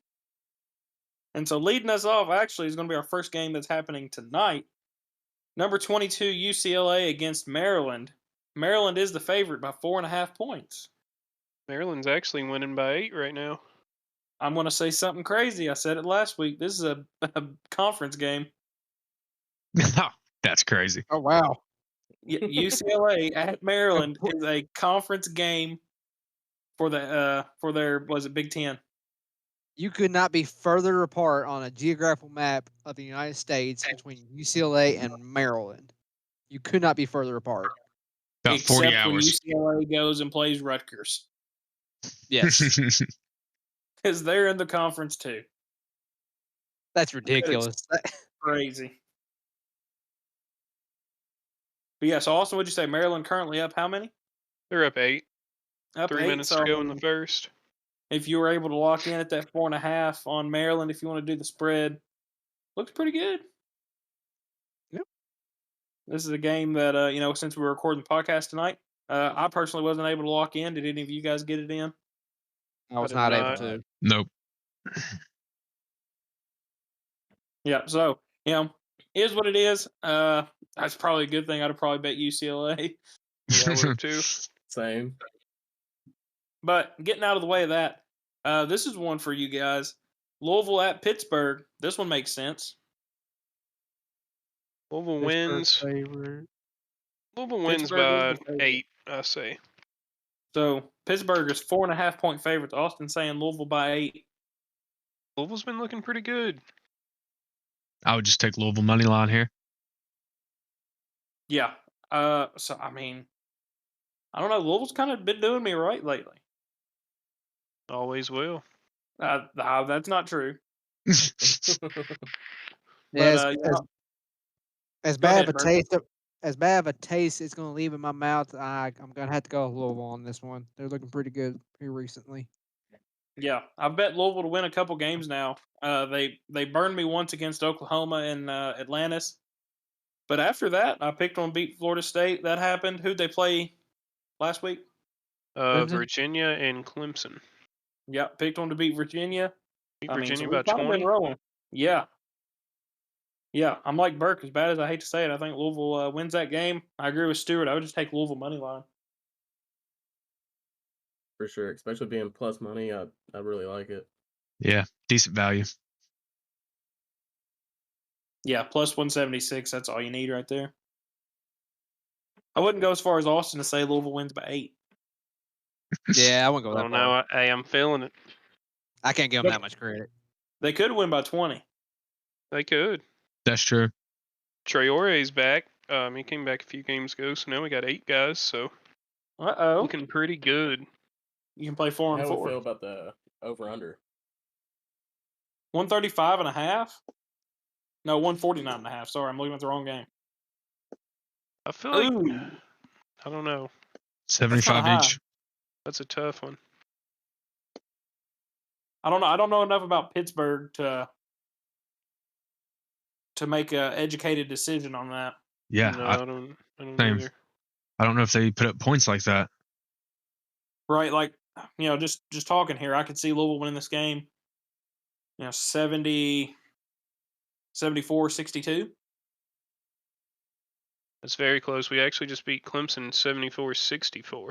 Speaker 1: And so leading us off, actually, is going to be our first game that's happening tonight. Number 22, UCLA against Maryland. Maryland is the favorite by 4.5 points.
Speaker 3: Maryland's actually winning by 8 right now.
Speaker 1: I'm going to say something crazy. I said it last week. This is a conference game.
Speaker 2: That's crazy.
Speaker 5: Oh, wow.
Speaker 1: UCLA at Maryland is a conference game for their was it Big Ten?
Speaker 5: You could not be further apart on a geographical map of the United States between UCLA and Maryland. You could not be further apart.
Speaker 2: About 40
Speaker 1: Except when
Speaker 2: hours.
Speaker 1: UCLA goes and plays Rutgers,
Speaker 5: Yes.
Speaker 1: because they're in the conference too.
Speaker 5: That's ridiculous.
Speaker 1: Crazy. But yeah, so Austin, would you say Maryland currently up how many?
Speaker 3: They're up 8.
Speaker 1: Up
Speaker 3: 3
Speaker 1: 8.
Speaker 3: minutes
Speaker 1: So
Speaker 3: to go in the first.
Speaker 1: if you were able to lock in at that 4.5 on Maryland, if you want to do the spread, looks pretty good.
Speaker 5: Yep.
Speaker 1: This is a game that since we were recording the podcast tonight, I personally wasn't able to lock in. Did any of you guys get it in?
Speaker 5: I was
Speaker 3: did
Speaker 5: not able
Speaker 3: not.
Speaker 5: to.
Speaker 2: Nope.
Speaker 1: Yeah, so is what it is. That's probably a good thing. I'd have probably bet UCLA.
Speaker 3: Yeah, I would have too.
Speaker 4: Same.
Speaker 1: But getting out of the way of that, this is one for you guys. Louisville at Pittsburgh. This one makes sense.
Speaker 3: Louisville
Speaker 5: Pittsburgh
Speaker 3: wins.
Speaker 5: favorite.
Speaker 3: Louisville wins
Speaker 1: Pittsburgh
Speaker 3: by
Speaker 1: is the favorite.
Speaker 3: 8, I say.
Speaker 1: So Pittsburgh is 4.5 point favorites. Austin saying Louisville by 8.
Speaker 3: Louisville's been looking pretty good.
Speaker 2: I would just take Louisville money line here.
Speaker 1: Yeah. So I mean, I don't know. Louisville's kind of been doing me right lately.
Speaker 3: Always will.
Speaker 1: That's not true.
Speaker 5: Yeah,
Speaker 1: But,
Speaker 5: as
Speaker 1: Go
Speaker 5: bad
Speaker 1: ahead,
Speaker 5: of a
Speaker 1: Bert.
Speaker 5: taste, as bad of a taste it's going to leave in my mouth. I'm going to have to go with Louisville on this one. They're looking pretty good here recently.
Speaker 1: Yeah, I've bet Louisville to win a couple games now. They burned me once against Oklahoma and Atlantis, but after that, I picked them to beat Florida State. That happened. Who'd they play last week?
Speaker 5: Clemson?
Speaker 3: Virginia and Clemson.
Speaker 1: Yeah, picked them to beat Virginia.
Speaker 3: Beat
Speaker 1: I mean,
Speaker 3: Virginia
Speaker 1: so
Speaker 3: by
Speaker 1: we've kind of
Speaker 3: 20.
Speaker 1: been rolling. Yeah. Yeah, I'm like Burke. As bad as I hate to say it, I think Louisville wins that game. I agree with Stewart. I would just take Louisville money line.
Speaker 4: For sure. Especially being plus money. I really like it.
Speaker 2: Yeah, decent value.
Speaker 1: Yeah, plus 176. That's all you need right there. I wouldn't go as far as Austin to say Louisville wins by 8.
Speaker 5: Yeah, I wouldn't go
Speaker 3: I
Speaker 5: that
Speaker 3: don't
Speaker 5: far.
Speaker 3: know. I'm feeling it.
Speaker 5: I can't give them that much credit.
Speaker 1: They could win by 20.
Speaker 3: They could.
Speaker 2: That's true.
Speaker 3: Traore's back. He came back a few games ago, so now we got 8 guys. So
Speaker 1: Uh-oh.
Speaker 3: looking pretty good.
Speaker 1: You can play 4 and
Speaker 4: How
Speaker 1: 4.
Speaker 4: we feel about the over-under?
Speaker 1: 135.5? No, 149.5. Sorry, I'm looking at the wrong game.
Speaker 3: I feel like
Speaker 1: Ooh,
Speaker 3: I don't know.
Speaker 2: 75
Speaker 1: high.
Speaker 2: each.
Speaker 3: That's a tough one.
Speaker 1: I don't know. I don't know enough about Pittsburgh to make a educated decision on that.
Speaker 2: Yeah,
Speaker 3: No,
Speaker 2: I
Speaker 3: I don't
Speaker 2: same.
Speaker 3: either.
Speaker 2: don't know if they put up points like that.
Speaker 1: Right, like just talking here, I could see Louisville winning this game. 70, 74, 62.
Speaker 3: That's very close. We actually just beat Clemson 74-64.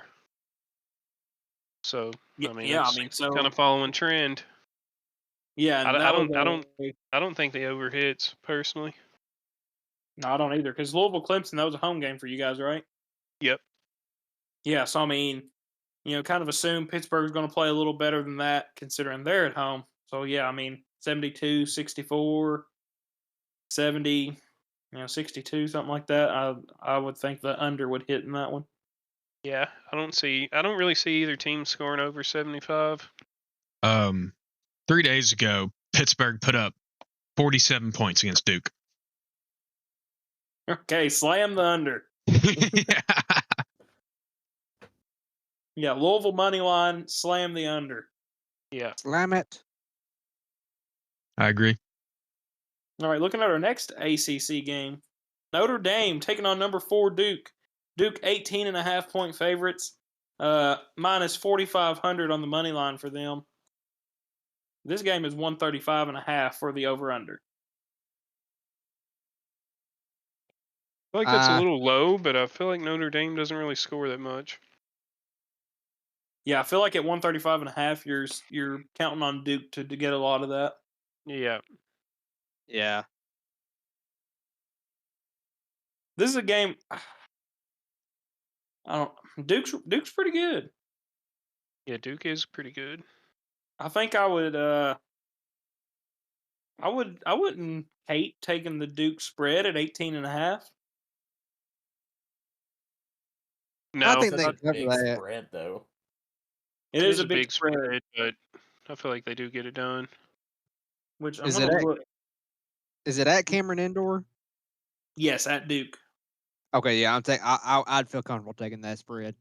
Speaker 3: So
Speaker 1: Yeah,
Speaker 3: I mean,
Speaker 1: yeah. I
Speaker 3: that's
Speaker 1: mean, so
Speaker 3: kind of following trend.
Speaker 1: yeah. And
Speaker 3: I don't think they overhits personally.
Speaker 1: No, I don't either. Because Louisville Clemson, that was a home game for you guys, right?
Speaker 3: Yep.
Speaker 1: Yeah. So I mean, kind of assume Pittsburgh's going to play a little better than that, considering they're at home. So yeah, I mean, 72, 64. 70, 62, something like that. I would think the under would hit in that one.
Speaker 3: Yeah, I don't really see either team scoring over 75.
Speaker 2: 3 days ago, Pittsburgh put up 47 points against Duke.
Speaker 1: Okay, slam the under.
Speaker 2: Yeah.
Speaker 1: Yeah, Louisville money line, slam the under.
Speaker 3: Yeah.
Speaker 5: Slam it.
Speaker 2: I agree.
Speaker 1: All right, looking at our next ACC game, Notre Dame taking on number 4 Duke. Duke 18.5-point favorites, minus 4,500 on the money line for them. This game is 135.5 for the over/under.
Speaker 3: I feel like that's a little low, but I feel like Notre Dame doesn't really score that much.
Speaker 1: Yeah, I feel like at 135.5, you're counting on Duke to get a lot of that.
Speaker 3: Yeah.
Speaker 5: Yeah.
Speaker 1: This is a game. Duke's pretty good.
Speaker 3: Yeah, Duke is pretty good.
Speaker 1: I think I would. I wouldn't hate taking the Duke spread at 18.5.
Speaker 3: No,
Speaker 5: I think
Speaker 4: Such
Speaker 5: they
Speaker 4: a
Speaker 5: cover
Speaker 4: big
Speaker 5: that.
Speaker 4: spread, though.
Speaker 1: It is a big spread.
Speaker 3: but I feel like they do get it done.
Speaker 1: Which I'm
Speaker 5: Is
Speaker 1: gonna
Speaker 5: it
Speaker 1: look.
Speaker 5: Is it at Cameron Indoor?
Speaker 1: Yes, at Duke.
Speaker 5: Okay, yeah, I'd feel comfortable taking that spread.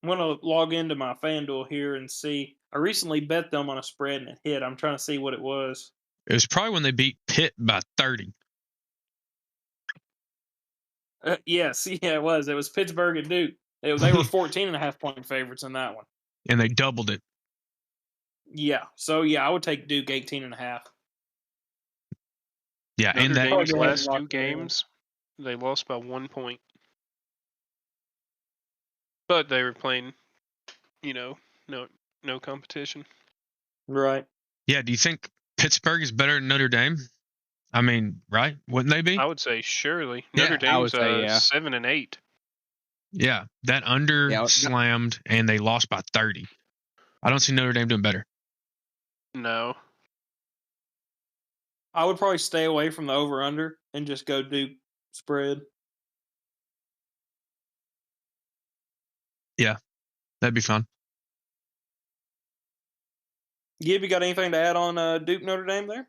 Speaker 1: I'm gonna log into my FanDuel here and see. I recently bet them on a spread and it hit. I'm trying to see what it was.
Speaker 2: It was probably when they beat Pitt by 30.
Speaker 1: Yes, yeah, it was. It was Pittsburgh and Duke. They were 14.5-point favorites in that one.
Speaker 2: And they doubled it.
Speaker 1: Yeah, so yeah, I would take Duke 18.5.
Speaker 2: Yeah,
Speaker 3: Notre
Speaker 2: and that
Speaker 3: Dame's
Speaker 1: go ahead and
Speaker 3: last
Speaker 1: lock
Speaker 3: two
Speaker 1: that in.
Speaker 3: games, they lost by 1 point. But they were playing, no competition.
Speaker 1: Right.
Speaker 2: Yeah, do you think Pittsburgh is better than Notre Dame? I mean, right? Wouldn't they be?
Speaker 3: I would say surely.
Speaker 2: Yeah,
Speaker 3: Notre
Speaker 5: I would
Speaker 3: Dame's
Speaker 5: say, yeah.
Speaker 3: 7 and 8.
Speaker 2: Yeah, that under
Speaker 5: Yeah,
Speaker 2: slammed and they lost by 30. I don't see Notre Dame doing better.
Speaker 3: No.
Speaker 1: I would probably stay away from the over/under and just go Duke spread.
Speaker 2: Yeah, that'd be fun.
Speaker 1: Gib, you got anything to add on Duke Notre Dame there?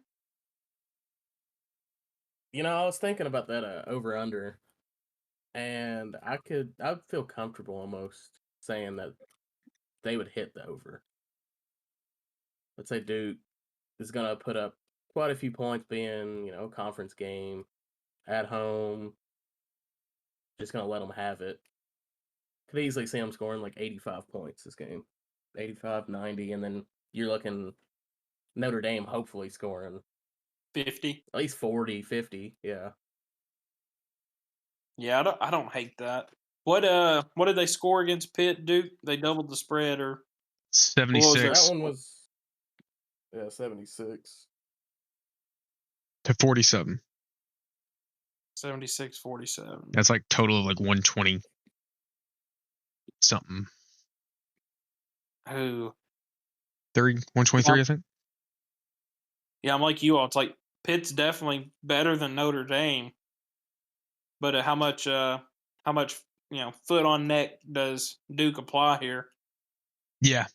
Speaker 4: I was thinking about that over/under, and I'd feel comfortable almost saying that they would hit the over. Let's say Duke is gonna put up quite a few points, being conference game at home. Just gonna let them have it. Could easily see them scoring like 85 points this game, 85, 90, and then you're looking Notre Dame hopefully scoring
Speaker 1: 50.
Speaker 4: at least 40, 50. Yeah.
Speaker 1: Yeah, I don't hate that. What did they score against Pitt, Duke? They doubled the spread, or what was
Speaker 2: 76
Speaker 4: That one was 76.
Speaker 2: to 47.
Speaker 1: 76-47.
Speaker 2: That's like total of like 120 something.
Speaker 1: Who?
Speaker 2: 123, I think.
Speaker 1: Yeah, I'm like you all. It's like Pitt's definitely better than Notre Dame, but how much foot on neck does Duke apply here?
Speaker 2: Yeah,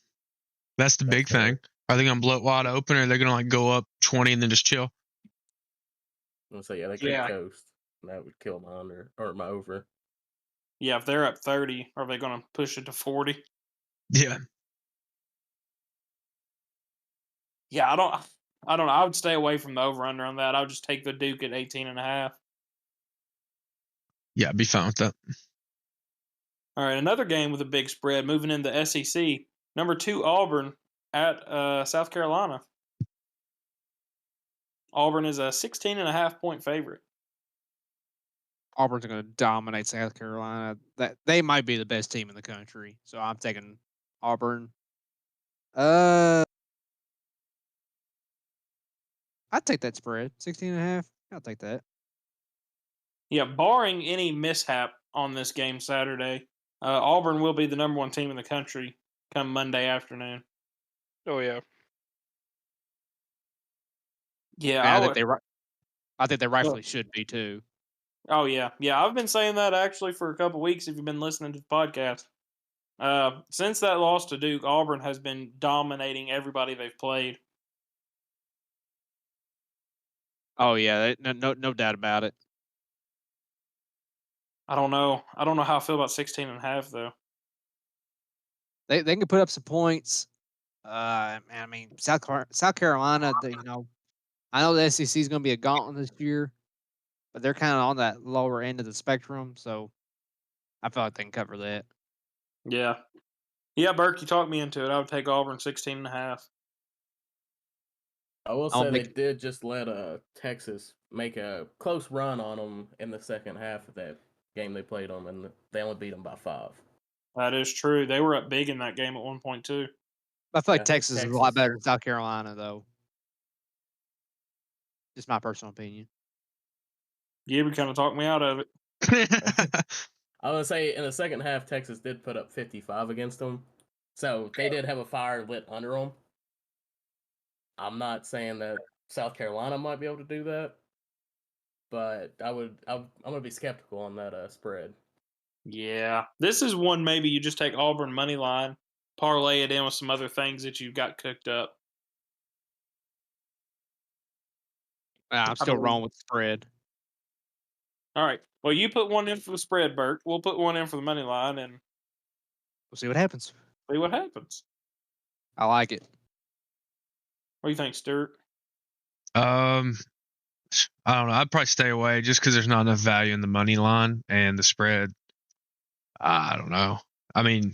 Speaker 2: that's the big
Speaker 4: fair.
Speaker 2: thing. Are they going to blow it wide open, or are they going to like go up 20 and then just chill?
Speaker 4: So yeah, they could
Speaker 1: Yeah.
Speaker 4: coast. That would kill my under or my over.
Speaker 1: Yeah, if they're up 30, are they going to push it to 40?
Speaker 2: Yeah,
Speaker 1: Yeah, I don't know. I would stay away from the over/under on that. I would just take the Duke at 18.5.
Speaker 2: yeah, I'd be fine with that.
Speaker 1: All right, another game with a big spread. Moving into SEC, number 2 Auburn at South Carolina. Auburn is a 16.5-point favorite.
Speaker 5: Auburn's going to dominate South Carolina. That they might be the best team in the country. So I'm taking Auburn. I'd take that spread. 16.5. I'll take that.
Speaker 1: Yeah, barring any mishap on this game Saturday, Auburn will be the number 1 team in the country come Monday afternoon.
Speaker 3: Oh, yeah.
Speaker 1: Yeah,
Speaker 5: Man, I think I think they rightfully should be too.
Speaker 1: Oh yeah, I've been saying that actually for a couple weeks. If you've been listening to the podcast, since that loss to Duke, Auburn has been dominating everybody they've played.
Speaker 5: Oh yeah, no doubt about it.
Speaker 1: I don't know how I feel about 16.5 though.
Speaker 5: They can put up some points. I mean, South Carolina, I know the SEC is going to be a gauntlet this year, but they're kind of on that lower end of the spectrum, so I feel like they can cover that.
Speaker 1: Yeah, Burke, you talked me into it. I would take Auburn 16.5.
Speaker 4: I will
Speaker 5: I'll
Speaker 4: say they
Speaker 5: make-
Speaker 4: did just let Texas make a close run on them in the second half of that game they played them, and they only beat them by 5.
Speaker 1: That is true. They were up big in that game at one point too.
Speaker 5: I feel
Speaker 4: Yeah,
Speaker 5: like
Speaker 4: I think
Speaker 5: Texas is a lot
Speaker 4: Texas-
Speaker 5: better than South Carolina, though. Just my personal opinion.
Speaker 1: Gibby kind of talked me out of it.
Speaker 4: I would say in the second half, Texas did put up 55 against them, so they did have a fire lit under them. I'm not saying that South Carolina might be able to do that, but I'm gonna be skeptical on that spread.
Speaker 1: Yeah, this is one maybe you just take Auburn money line, parlay it in with some other things that you've got cooked up.
Speaker 5: I'm still wrong with the spread.
Speaker 1: All right. Well, you put one in for the spread, Bert. We'll put one in for the money line and
Speaker 5: We'll see what happens.
Speaker 1: see what happens.
Speaker 5: I like it.
Speaker 1: What do you think, Stuart?
Speaker 2: I don't know. I'd probably stay away just because there's not enough value in the money line and the spread. I don't know. I mean,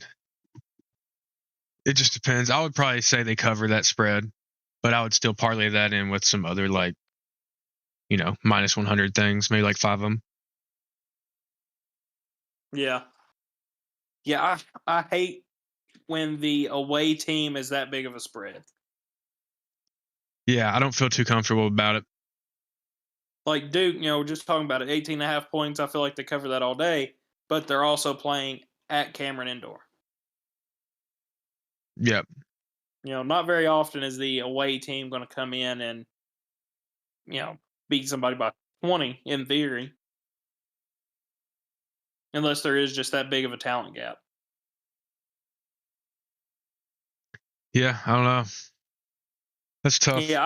Speaker 2: it just depends. I would probably say they cover that spread, but I would still parlay that in with some other minus 100 things, maybe like 5 of them.
Speaker 1: Yeah. Yeah, I hate when the away team is that big of a spread.
Speaker 2: Yeah, I don't feel too comfortable about it.
Speaker 1: Like Duke, we're just talking about it, 18.5 points. I feel like they cover that all day, but they're also playing at Cameron Indoor.
Speaker 2: Yep.
Speaker 1: Not very often is the away team going to come in and, beat somebody by 20 in theory. Unless there is just that big of a talent gap.
Speaker 2: Yeah, I don't know. That's tough.
Speaker 1: Yeah,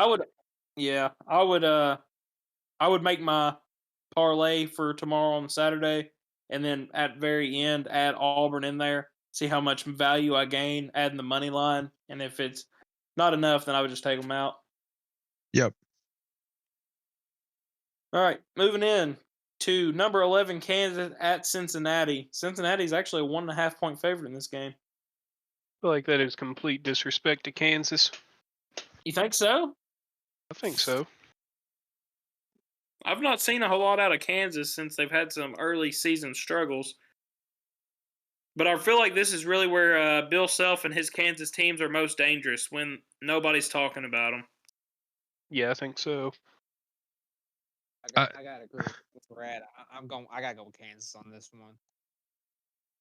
Speaker 1: I would make my parlay for tomorrow on Saturday, and then at very end add Auburn in there, see how much value I gain adding the money line, and if it's not enough, then I would just take them out.
Speaker 2: Yep.
Speaker 1: All right, moving in to number 11, Kansas at Cincinnati. Cincinnati's actually a 1.5 point favorite in this game.
Speaker 3: I feel like that is complete disrespect to Kansas.
Speaker 1: You think so?
Speaker 3: I think so.
Speaker 1: I've not seen a whole lot out of Kansas since they've had some early season struggles. But I feel like this is really where Bill Self and his Kansas teams are most dangerous when nobody's talking about them.
Speaker 3: Yeah, I think so.
Speaker 5: I gotta agree with Brad. I gotta go with Kansas on this one.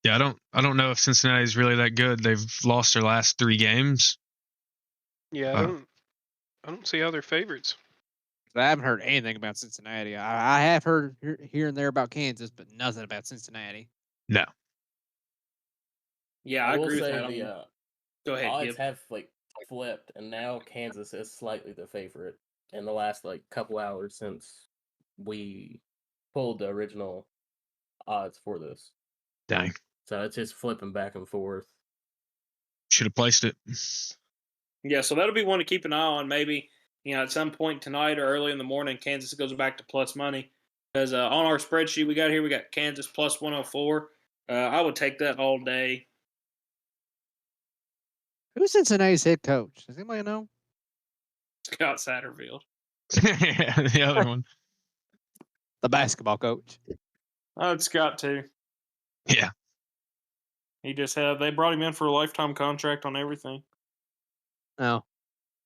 Speaker 2: Yeah, I don't know if Cincinnati's really that good. They've lost their last 3 games.
Speaker 3: Yeah, I don't see how they're favorites.
Speaker 5: I haven't heard anything about Cincinnati. I have heard here and there about Kansas, but nothing about Cincinnati.
Speaker 2: No.
Speaker 1: Yeah, I
Speaker 4: will
Speaker 1: agree with
Speaker 4: say
Speaker 1: that.
Speaker 4: the
Speaker 1: Go ahead,
Speaker 4: odds
Speaker 1: Gib.
Speaker 4: have flipped, and now Kansas is slightly the favorite in the last couple hours since we pulled the original odds for this.
Speaker 2: Dang.
Speaker 4: So it's just flipping back and forth.
Speaker 2: Should have placed it.
Speaker 1: Yeah, so that'll be one to keep an eye on. Maybe at some point tonight or early in the morning, Kansas goes back to plus money. Because on our spreadsheet we got Kansas plus 104. I would take that all day.
Speaker 5: Who's Cincinnati's head coach? Does anybody know?
Speaker 1: Scott Satterfield.
Speaker 2: Yeah, the other one.
Speaker 5: The basketball coach.
Speaker 1: Oh, it's Scott too.
Speaker 2: Yeah.
Speaker 1: He just they brought him in for a lifetime contract on everything.
Speaker 5: No.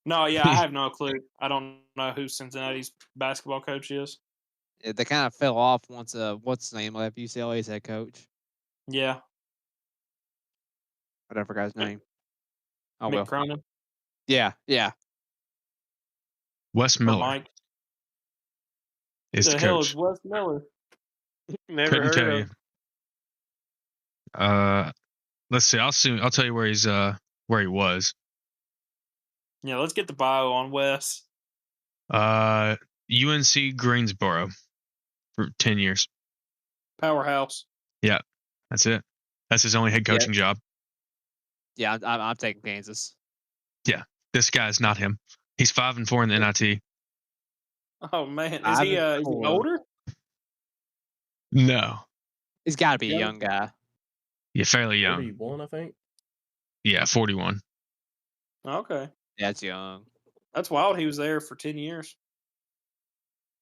Speaker 1: No, yeah, I have no clue. I don't know who Cincinnati's basketball coach is.
Speaker 5: They kind of fell off once what's his name left UCLA's head coach.
Speaker 1: Yeah.
Speaker 5: But I forgot his name. Oh
Speaker 1: Mick
Speaker 5: well.
Speaker 1: Cronin
Speaker 5: Yeah.
Speaker 2: Wes
Speaker 1: or
Speaker 2: Miller.
Speaker 1: Mike.
Speaker 2: is the
Speaker 1: hell is
Speaker 2: coach.
Speaker 1: Wes Miller?
Speaker 3: Never
Speaker 2: Couldn't
Speaker 3: heard
Speaker 2: tell
Speaker 3: of
Speaker 2: you.
Speaker 3: him.
Speaker 2: Let's see. I'll tell you where he was.
Speaker 1: Yeah, let's get the bio on Wes.
Speaker 2: UNC Greensboro for 10 years.
Speaker 1: Powerhouse.
Speaker 2: Yeah, that's it. That's his only head
Speaker 5: Yeah.
Speaker 2: coaching job.
Speaker 5: Yeah, I'm taking Kansas.
Speaker 2: Yeah, this guy's not him. He's 5-4 in the NIT.
Speaker 1: Oh man, is he
Speaker 5: 5-4.
Speaker 1: older?
Speaker 2: No,
Speaker 5: He's got to be a
Speaker 1: Young?
Speaker 5: young guy.
Speaker 2: yeah, fairly young.
Speaker 4: 41, I think.
Speaker 2: Yeah, 41.
Speaker 1: Okay,
Speaker 5: Yeah, it's young.
Speaker 1: that's wild. He was there for 10 years.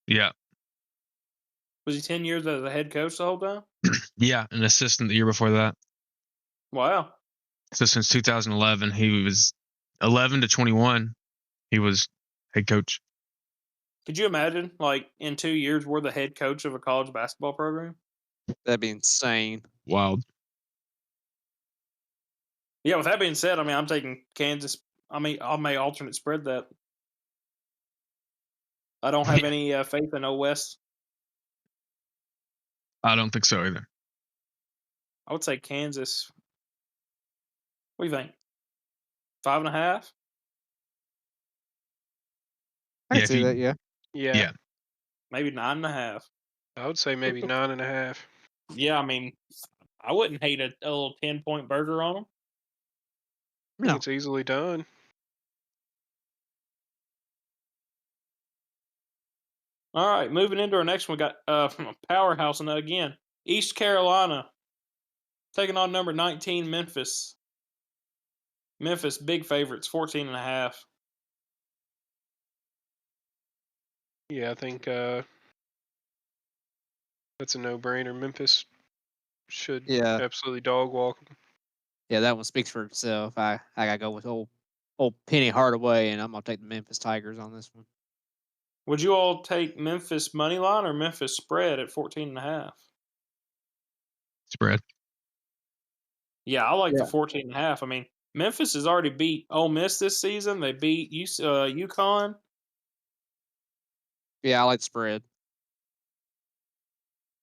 Speaker 2: Yeah,
Speaker 1: Was he 10 years as a head coach the whole time?
Speaker 2: yeah, an assistant the year before that.
Speaker 1: Wow.
Speaker 2: So since 2011, he was 11 to 21. He was head coach.
Speaker 1: Could you imagine, like, in 2 years, we're the head coach of a college basketball program?
Speaker 5: That'd be insane.
Speaker 2: Wild.
Speaker 1: Yeah, with that being said, I mean, I'm taking Kansas. I may alternate spread that. I don't have any faith in West.
Speaker 2: I don't think so either.
Speaker 1: I would say Kansas. What do you think? 5.5?
Speaker 5: I
Speaker 2: Yeah,
Speaker 5: can see that. Yeah.
Speaker 3: Yeah.
Speaker 1: Maybe 9.5.
Speaker 3: I would say maybe 9.5.
Speaker 1: Yeah, I mean, I wouldn't hate a little 10-point burger on them.
Speaker 3: I think
Speaker 5: No.
Speaker 3: it's easily done.
Speaker 1: All right, moving into our next one, we got from a powerhouse, and again, East Carolina taking on number 19 Memphis. Memphis big favorites, 14.5.
Speaker 3: Yeah, I think that's a no-brainer. Memphis should
Speaker 5: Yeah.
Speaker 3: absolutely dog walk 'em.
Speaker 5: Yeah, that one speaks for itself. I gotta go with old Penny Hardaway, and I'm gonna take the Memphis Tigers on this one.
Speaker 1: Would you all take Memphis money line or Memphis spread at 14.5?
Speaker 2: Spread.
Speaker 1: Yeah, I like the
Speaker 5: Yeah.
Speaker 1: 14.5. I mean, Memphis has already beat Ole Miss this season. They beat UConn.
Speaker 5: Yeah, I like the spread.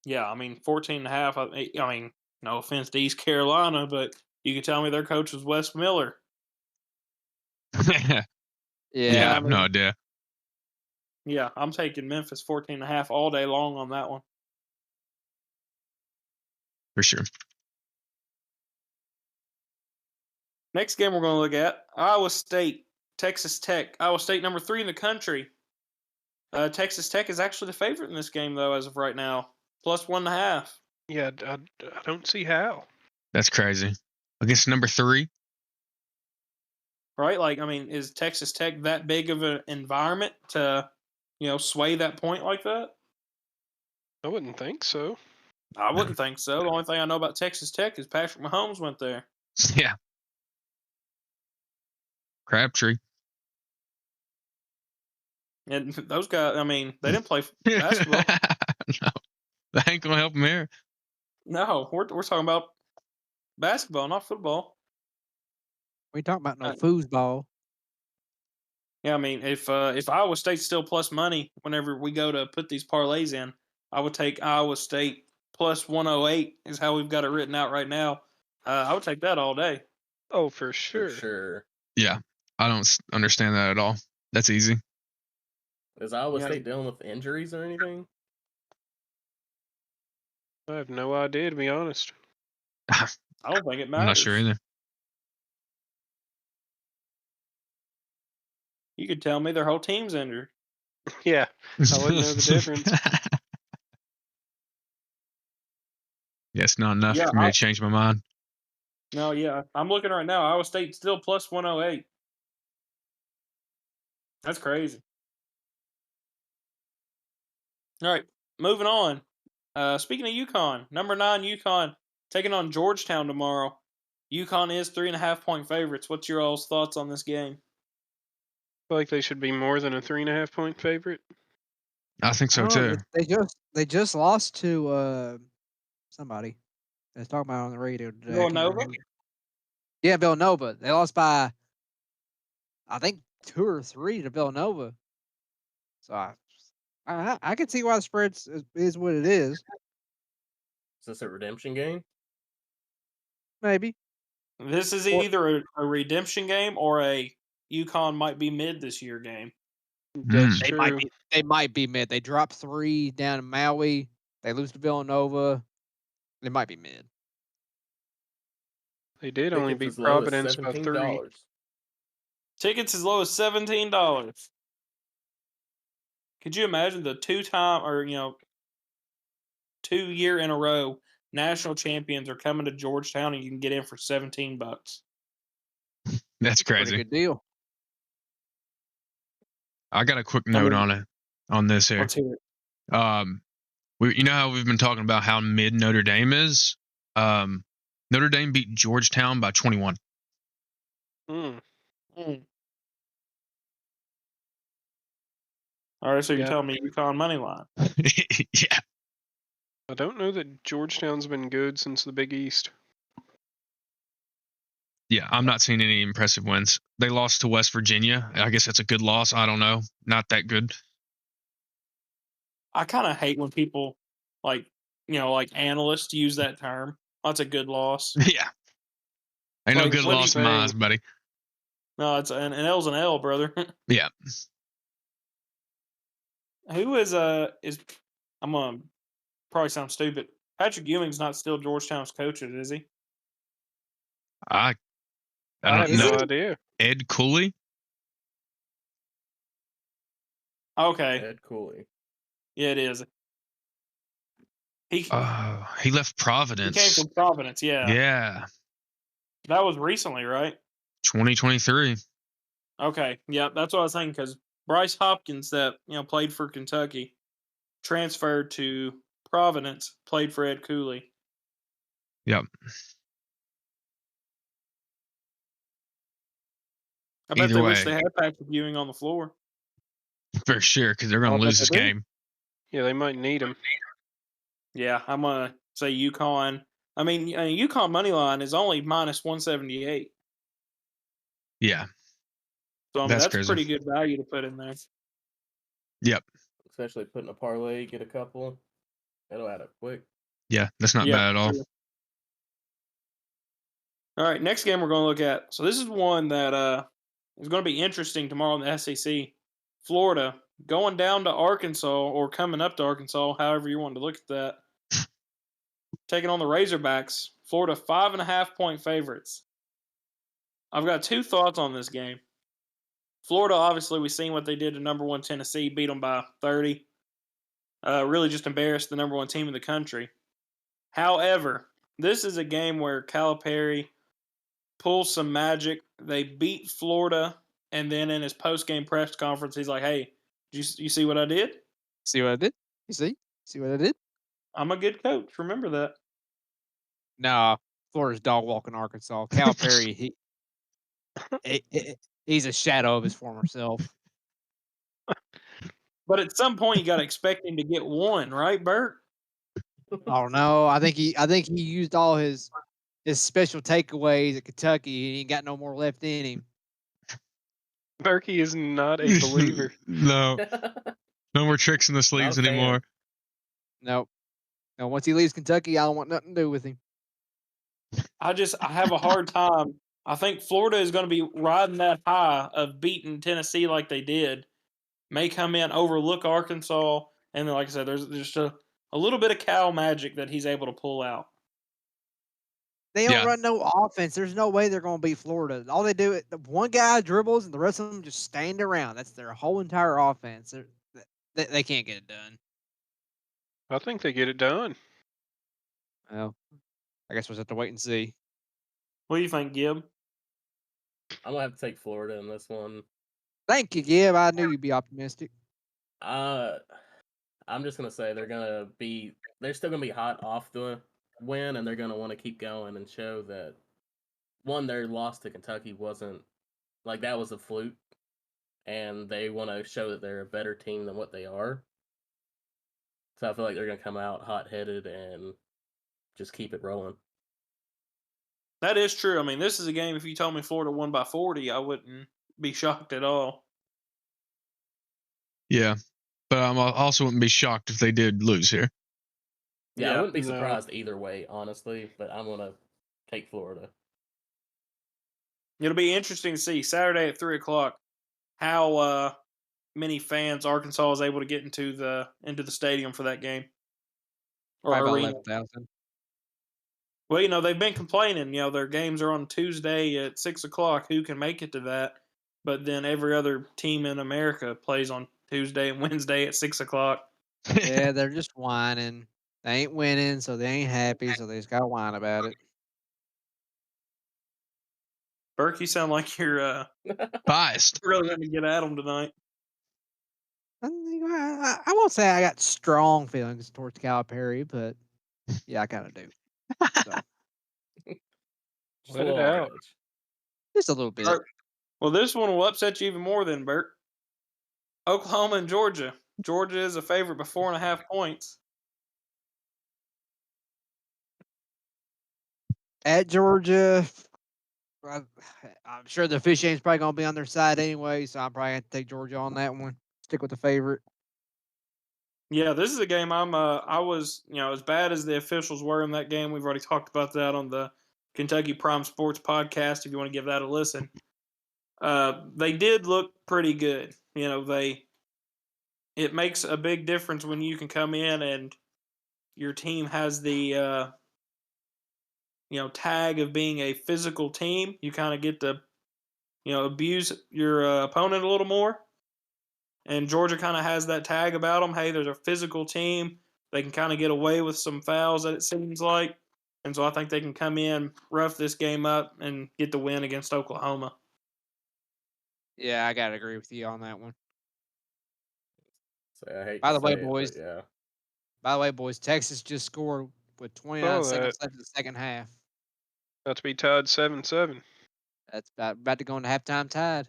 Speaker 1: Yeah, I mean, 14.5. I mean, no offense to East Carolina, but you could tell me their coach was Wes Miller.
Speaker 2: Yeah,
Speaker 5: Yeah.
Speaker 2: I have no idea.
Speaker 1: Yeah, I'm taking Memphis 14.5 all day long on that one.
Speaker 2: For sure.
Speaker 1: Next game we're going to look at Iowa State, Texas Tech. Iowa State number 3 in the country. Texas Tech is actually the favorite in this game, though, as of right now. Plus 1.5.
Speaker 3: Yeah, I don't see how.
Speaker 2: That's crazy. Against number 3.
Speaker 1: Right? Like, I mean, is Texas Tech that big of an environment to, sway that point like that?
Speaker 3: I wouldn't think so.
Speaker 1: I wouldn't think so. The only thing I know about Texas Tech is Patrick Mahomes went there.
Speaker 2: Yeah. Crabtree.
Speaker 1: And those guys, I mean, they didn't play basketball.
Speaker 2: No, that ain't gonna help him here.
Speaker 1: No, we're talking about basketball, not football.
Speaker 5: We ain't talking about no foosball.
Speaker 1: Yeah, I mean, if Iowa State's still plus money whenever we go to put these parlays in, I would take Iowa State plus 108 is how we've got it written out right now. I would take that all day.
Speaker 3: Oh, for sure.
Speaker 4: For sure.
Speaker 2: Yeah, I don't understand that at all. That's easy.
Speaker 4: Is Iowa
Speaker 1: Yeah.
Speaker 4: State dealing with injuries or anything?
Speaker 3: I have no idea, to be honest.
Speaker 1: I don't think it matters.
Speaker 2: I'm not sure either.
Speaker 1: You could tell me their whole team's injured.
Speaker 3: Yeah, I wouldn't know the difference.
Speaker 2: Yeah, it's not enough
Speaker 1: Yeah,
Speaker 2: for me to change my mind.
Speaker 1: No, yeah. I'm looking right now. Iowa State still plus 108. That's crazy. All right, moving on. Speaking of UConn, number 9 UConn taking on Georgetown tomorrow. UConn is 3.5-point favorites. What's your all's thoughts on this game?
Speaker 3: I feel like they should be more than a 3.5-point favorite.
Speaker 2: I think so
Speaker 5: Oh,
Speaker 2: too.
Speaker 5: they just lost to somebody. They was talking about it on the radio today. I can't
Speaker 1: Villanova?
Speaker 5: remember. Yeah, Villanova. They lost by, I think, 2 or 3 to Villanova. So I I can see why the spread is what it is.
Speaker 4: Is this a redemption game?
Speaker 5: Maybe.
Speaker 1: This is
Speaker 5: Or-
Speaker 1: either a redemption game or a UConn might be mid this year game.
Speaker 3: That's
Speaker 5: They
Speaker 3: true.
Speaker 5: might be mid. They dropped 3 down in Maui. They lose to Villanova. They might be mid.
Speaker 3: They did only
Speaker 4: Tickets
Speaker 3: beat
Speaker 4: as low as
Speaker 3: Providence by 3.
Speaker 4: $17.
Speaker 1: Tickets as low as $17. Could you imagine the 2-time or 2-year in a row national champions are coming to Georgetown and you can get in for $17?
Speaker 2: That's
Speaker 5: Pretty
Speaker 2: crazy.
Speaker 5: good deal.
Speaker 2: I got a quick note on this here.
Speaker 1: Let's hear it.
Speaker 2: You know how we've been talking about how mid Notre Dame is. Notre Dame beat Georgetown by 21.
Speaker 3: Mm.
Speaker 1: All right, so you're
Speaker 3: Yeah.
Speaker 1: telling me UConn money line.
Speaker 2: Yeah.
Speaker 3: I don't know that Georgetown's been good since the Big East.
Speaker 2: Yeah, I'm not seeing any impressive wins. They lost to West Virginia. I guess that's a good loss. I don't know. Not that good.
Speaker 1: I kind of hate when people like analysts use that term. That's a good loss.
Speaker 2: Yeah. Ain't no
Speaker 1: Like,
Speaker 2: good
Speaker 1: what do you
Speaker 2: loss in my eyes,
Speaker 3: think?
Speaker 2: buddy.
Speaker 1: No, it's an L's an L, brother.
Speaker 2: Yeah.
Speaker 1: Who is I'm gonna probably sound stupid. Patrick Ewing's not still Georgetown's coach, is he?
Speaker 2: I
Speaker 3: I have
Speaker 2: don't
Speaker 5: Is
Speaker 3: no
Speaker 2: know.
Speaker 5: it?
Speaker 3: idea.
Speaker 2: Ed Cooley?
Speaker 1: Okay,
Speaker 4: Ed Cooley.
Speaker 1: yeah, it is. He
Speaker 2: He left
Speaker 1: he came
Speaker 2: Providence.
Speaker 1: from Providence. Yeah,
Speaker 2: Yeah.
Speaker 1: that was recently, right?
Speaker 2: 2023.
Speaker 1: Okay, yeah, that's what I was thinking because Bryce Hopkins, that played for Kentucky, transferred to Providence, played for Ed Cooley.
Speaker 2: Yep.
Speaker 1: I bet
Speaker 2: Either
Speaker 1: they wish
Speaker 2: way.
Speaker 1: they had Patrick Ewing on the floor.
Speaker 2: For sure, because they're going
Speaker 3: I'll
Speaker 2: to
Speaker 3: bet
Speaker 2: lose
Speaker 3: they
Speaker 2: this
Speaker 3: do.
Speaker 2: game.
Speaker 3: Yeah, they might need him.
Speaker 1: Yeah, I'm gonna say UConn. I mean, UConn money line is only minus 178.
Speaker 2: Yeah.
Speaker 1: So I mean,
Speaker 2: That's
Speaker 1: that's
Speaker 2: crazy.
Speaker 1: pretty good value to put in there.
Speaker 2: Yep.
Speaker 4: Especially putting a parlay, get a couple. It'll add up quick.
Speaker 2: Yeah, that's not
Speaker 1: Yeah,
Speaker 2: bad at all.
Speaker 1: sure. All right, next game we're going to look at. So this is one that is going to be interesting tomorrow in the SEC. Florida going down to Arkansas or coming up to Arkansas, however you want to look at that. Taking on the Razorbacks. Florida 5.5-point favorites. I've got two thoughts on this game. Florida, obviously, we've seen what they did to number 1 Tennessee, beat them by 30. Really just embarrassed the number 1 team in the country. However, this is a game where Calipari pulls some magic. They beat Florida, and then in his post-game press conference, he's like, hey, you see what I did?
Speaker 5: See what I did? You see? See what I did?
Speaker 1: I'm a good coach. Remember that.
Speaker 5: Nah, Florida's dog walking Arkansas. Calipari, he's a shadow of his former self.
Speaker 1: But at some point, you got to expect him to get one, right, Bert?
Speaker 5: Oh no, I think he used all his special takeaways at Kentucky. He ain't got no more left in him.
Speaker 3: Berkey is not a believer.
Speaker 2: No. No more tricks in the sleeves
Speaker 4: Not a fan.
Speaker 2: anymore.
Speaker 5: Nope. No, once he leaves Kentucky, I don't want nothing to do with him.
Speaker 1: I have a hard time. I think Florida is going to be riding that high of beating Tennessee like they did. May come in, overlook Arkansas, and then, like I said, there's just a little bit of Cal magic that he's able to pull out.
Speaker 5: They don't
Speaker 2: Yeah.
Speaker 5: run no offense. There's no way they're going to beat Florida. All they do, the one guy dribbles and the rest of them just stand around. That's their whole entire offense. They can't get it done.
Speaker 3: I think they get it done.
Speaker 5: Well, I guess we'll just have to wait and see.
Speaker 1: What do you think, Gib?
Speaker 4: I'm gonna have to take Florida in this one.
Speaker 5: Thank you, Gib. I knew you'd be optimistic.
Speaker 4: I'm just gonna say they're still gonna be hot off the win, and they're gonna want to keep going and show that their loss to Kentucky wasn't like that was a fluke, and they want to show that they're a better team than what they are. So I feel like they're gonna come out hot-headed and just keep it rolling.
Speaker 1: That is true. I mean, this is a game, if you told me Florida won by 40, I wouldn't be shocked at all.
Speaker 2: Yeah. but I also wouldn't be shocked if they did lose here.
Speaker 4: Yeah, I wouldn't be
Speaker 3: no.
Speaker 4: surprised either way, honestly. But I'm gonna take Florida.
Speaker 1: It'll be interesting to see Saturday at 3:00 how many fans Arkansas is able to get into the stadium for that game or
Speaker 5: Probably about
Speaker 1: arena.
Speaker 5: 11,000.
Speaker 1: Well, they've been complaining. Their games are on Tuesday at 6:00. Who can make it to that? But then every other team in America plays on Tuesday and Wednesday at 6:00.
Speaker 5: Yeah, they're just whining. They ain't winning, so they ain't happy, so they just got to whine about it.
Speaker 1: Burke, you sound like you're
Speaker 2: Biased.
Speaker 1: really going to get at them tonight.
Speaker 5: I won't say I got strong feelings towards Calipari, but yeah, I kind of do. So
Speaker 4: Just
Speaker 3: Let
Speaker 4: a
Speaker 3: it
Speaker 4: little on
Speaker 3: out.
Speaker 4: edge.
Speaker 5: just a little bit.
Speaker 1: Bert, well, this one will upset you even more than Bert. Oklahoma and Georgia. Georgia is a favorite by 4.5 points.
Speaker 5: At Georgia, I'm sure the officiating's probably going to be on their side anyway, so I'm probably going to take Georgia on that one. Stick with the favorite.
Speaker 1: Yeah, this is a game I was, as bad as the officials were in that game, we've already talked about that on the Kentucky Prime Sports podcast if you want to give that a listen. They did look pretty good. It makes a big difference when you can come in and your team has the tag of being a physical team. You kind of get to abuse your opponent a little more. And Georgia kind of has that tag about them. Hey, there's a physical team. They can kind of get away with some fouls, that it seems like. And so I think they can come in, rough this game up, and get the win against Oklahoma.
Speaker 5: Yeah, I got to agree with you on that one.
Speaker 4: So I hate
Speaker 5: By
Speaker 4: to
Speaker 5: the way,
Speaker 4: say it,
Speaker 5: boys.
Speaker 4: but yeah.
Speaker 5: By the way, boys, Texas just scored with 29 seconds left in the second half.
Speaker 3: About to be tied 7-7.
Speaker 5: That's about to go into halftime tied.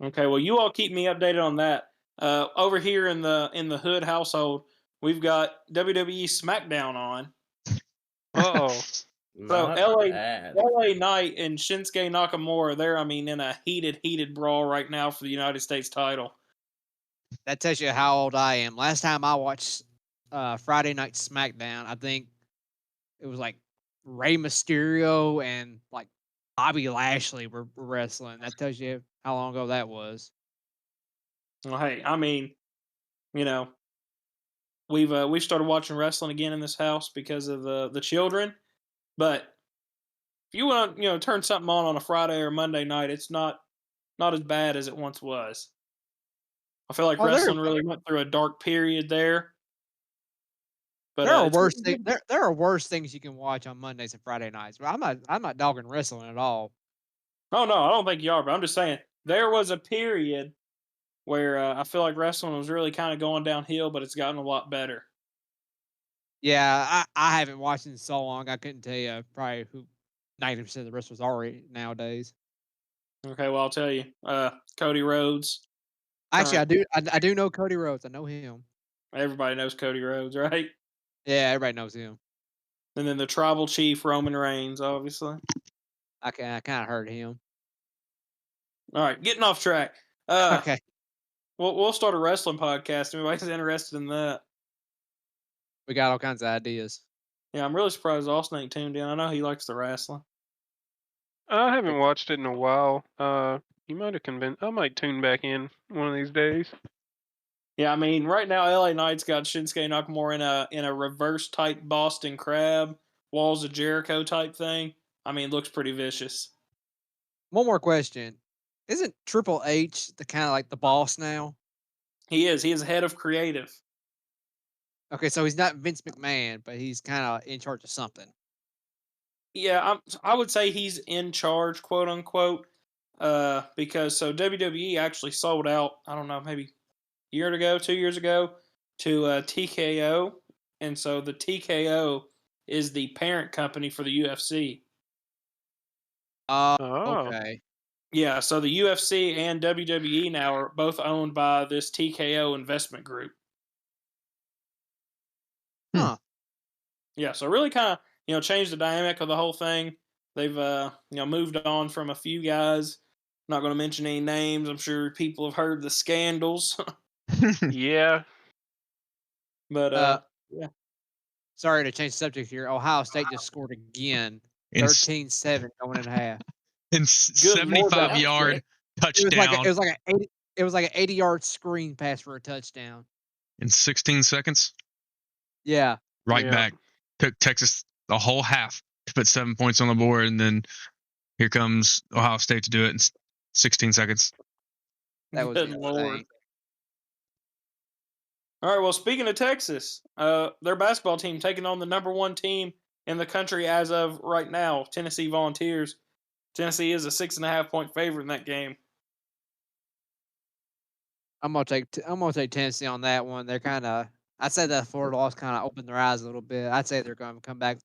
Speaker 1: Okay, well, you all keep me updated on that. Over here in the Hood household, we've got WWE SmackDown on.
Speaker 3: Uh-oh.
Speaker 1: So
Speaker 4: Not
Speaker 1: LA
Speaker 4: bad.
Speaker 1: Knight and Shinsuke Nakamura, they're in a heated brawl right now for the United States title.
Speaker 5: That tells you how old I am. Last time I watched Friday Night SmackDown, I think it was like Rey Mysterio and like Bobby Lashley were wrestling. That tells you how long ago that was.
Speaker 1: Well, hey, we've started watching wrestling again in this house because of the children. But if you want to turn something on a Friday or Monday night, it's not as bad as it once was. I feel like wrestling really went through a dark period there. But
Speaker 5: there are worse things. There are worse things you can watch on Mondays and Friday nights. But I'm not dogging wrestling at all.
Speaker 1: Oh no, I don't think you are. But I'm just saying there was a period where I feel like wrestling was really kind of going downhill, but it's gotten a lot better.
Speaker 5: Yeah, I haven't watched in so long. I couldn't tell you probably who 90% of the wrestlers are nowadays.
Speaker 1: Okay, well I'll tell you, Cody Rhodes.
Speaker 5: Actually, I do know Cody Rhodes. I know him.
Speaker 1: Everybody knows Cody Rhodes, right?
Speaker 5: Yeah, everybody knows him.
Speaker 1: And then the Tribal Chief Roman Reigns, obviously.
Speaker 5: I kind of heard him.
Speaker 1: All right, getting off track.
Speaker 5: Okay.
Speaker 1: We'll start a wrestling podcast. If anybody's interested in that.
Speaker 5: We got all kinds of ideas.
Speaker 1: Yeah, I'm really surprised Austin ain't tuned in. I know he likes the wrestling.
Speaker 3: I haven't watched it in a while. You might have convinced. I might tune back in one of these days.
Speaker 1: Yeah, I mean, right now LA Knight's got Shinsuke Nakamura in a reverse type Boston Crab, Walls of Jericho type thing. I mean, looks pretty vicious.
Speaker 5: One more question. Isn't Triple H the kind of like the boss now?
Speaker 1: He is. He is head of creative.
Speaker 5: Okay, so he's not Vince McMahon, but he's kind of in charge of something.
Speaker 1: Yeah, I would say he's in charge, quote unquote, because WWE actually sold out. I don't know, maybe a year ago, 2 years ago, to TKO, and so the TKO is the parent company for the UFC.
Speaker 3: Oh.
Speaker 5: Okay.
Speaker 1: Yeah, so the UFC and WWE now are both owned by this TKO investment group.
Speaker 5: Huh.
Speaker 1: Yeah, so really kind of, changed the dynamic of the whole thing. They've, moved on from a few guys. Not going to mention any names. I'm sure people have heard the scandals.
Speaker 3: Yeah.
Speaker 1: But
Speaker 5: Yeah. Sorry to change the subject here. Ohio State just scored again.
Speaker 2: In,
Speaker 5: 13-7 going in half.
Speaker 2: in
Speaker 1: Good Lord,
Speaker 2: 75-yard
Speaker 5: It was like
Speaker 2: touchdown
Speaker 5: it was like an 80-yard screen pass for a touchdown.
Speaker 2: in 16 seconds.
Speaker 5: Yeah.
Speaker 2: Right
Speaker 3: Yeah.
Speaker 2: back. Took Texas the whole half to put 7 points on the board, and then here comes Ohio State to do it in 16 seconds.
Speaker 5: That was
Speaker 1: good
Speaker 5: insane.
Speaker 1: Lord. All right, well, speaking of Texas, their basketball team taking on the number 1 team in the country as of right now, Tennessee Volunteers. Tennessee is a 6.5-point favorite in that game.
Speaker 5: I'm gonna take Tennessee on that one. They're kind of. I said that Florida loss kind of opened their eyes a little bit. I'd say they're going to come back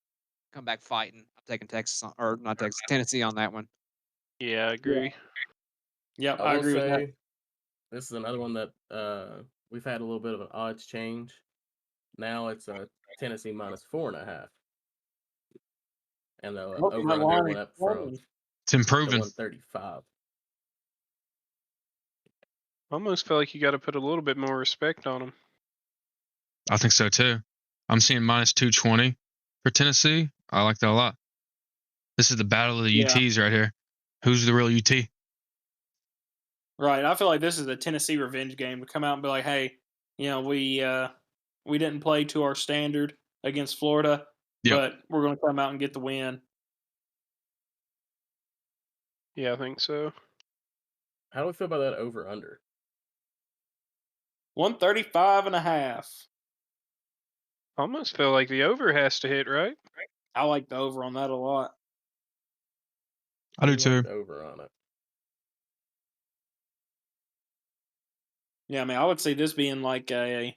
Speaker 5: fighting. I'm taking Tennessee on that one.
Speaker 3: Yeah, I agree.
Speaker 1: Yep,
Speaker 4: I
Speaker 1: I
Speaker 4: will
Speaker 1: agree with that.
Speaker 4: say this is another one that we've had a little bit of an odds change. Now it's Tennessee minus 4.5, and the
Speaker 1: Look,
Speaker 4: over
Speaker 1: my
Speaker 4: under
Speaker 1: line
Speaker 4: went
Speaker 1: is
Speaker 4: up from
Speaker 1: falling.
Speaker 2: It's
Speaker 4: to
Speaker 2: improving.
Speaker 4: 135.
Speaker 3: I almost feel like you got to put a little bit more respect on them.
Speaker 2: I think so too. I'm seeing minus 220 for Tennessee. I like that a lot. This is the battle of the
Speaker 1: Yeah.
Speaker 2: UTs right here. Who's the real UT?
Speaker 1: Right. I feel like this is a Tennessee revenge game to come out and be like, hey, we didn't play to our standard against Florida,
Speaker 2: Yep.
Speaker 1: but we're going to come out and get the win.
Speaker 3: Yeah, I think so.
Speaker 4: How do we feel about that over under?
Speaker 1: 135.5.
Speaker 3: I almost feel like the over has to hit, right?
Speaker 1: I like the over on that a lot.
Speaker 2: I do
Speaker 4: like
Speaker 2: too.
Speaker 4: the over on it.
Speaker 1: Yeah, I mean, I would see this being like a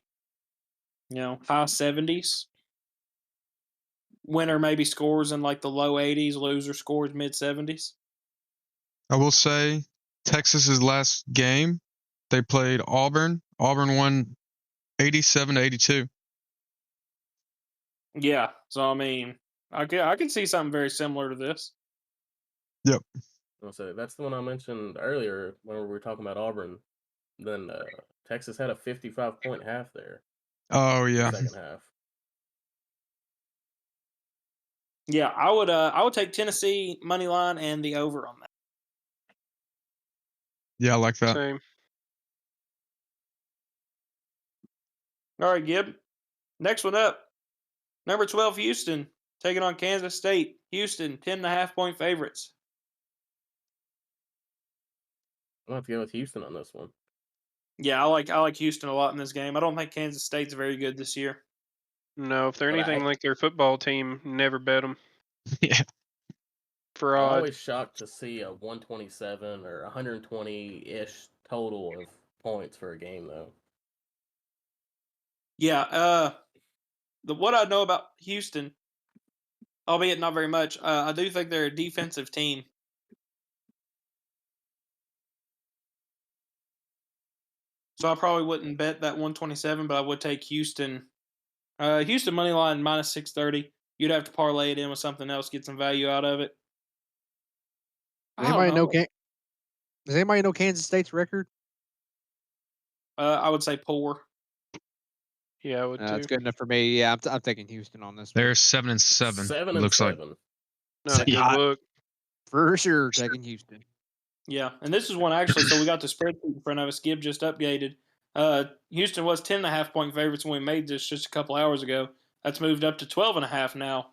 Speaker 1: high 70s. Winner maybe scores in like the low 80s, loser scores mid 70s.
Speaker 2: I will say Texas's last game, they played Auburn. Auburn won 87-82.
Speaker 1: Yeah, so I mean, I can see something very similar to this.
Speaker 2: Yep.
Speaker 4: I'll say that's the one I mentioned earlier when we were talking about Auburn. Then Texas had a 55-point half there.
Speaker 2: Oh yeah.
Speaker 4: Second half.
Speaker 1: Yeah, I would take Tennessee money line and the over on that.
Speaker 2: Yeah, I like that.
Speaker 3: Same.
Speaker 1: All right, Gib. Next one up. Number 12, Houston, taking on Kansas State. Houston, 10.5-point favorites.
Speaker 4: I'll have to go with Houston on this one.
Speaker 1: Yeah, I like Houston a lot in this game. I don't think Kansas State's very good this year.
Speaker 3: No, if they're
Speaker 4: But
Speaker 3: anything like their football team, never bet them.
Speaker 2: Yeah.
Speaker 3: For
Speaker 4: I'm
Speaker 3: odds.
Speaker 4: always shocked to see a 127 or 120-ish total of points for a game, though.
Speaker 1: Yeah, what I know about Houston, albeit not very much, I do think they're a defensive team. So I probably wouldn't bet that 127, but I would take Houston. Houston money line minus 630. You'd have to parlay it in with something else, get some value out of it.
Speaker 5: Does anybody know Kansas State's record?
Speaker 1: I would say poor.
Speaker 3: Yeah, I would too.
Speaker 5: That's good enough for me. Yeah, I'm taking Houston on this one.
Speaker 2: They're 7-7.
Speaker 4: 7 and
Speaker 2: looks
Speaker 4: 7.
Speaker 2: like.
Speaker 3: Not a good
Speaker 2: Yeah.
Speaker 3: look.
Speaker 5: For sure, taking Houston.
Speaker 1: Yeah, and this is one actually. So we got the spreadsheet in front of us. Gibb just updated. Houston was 10.5-point favorites when we made this just a couple hours ago. That's moved up to 12.5 now.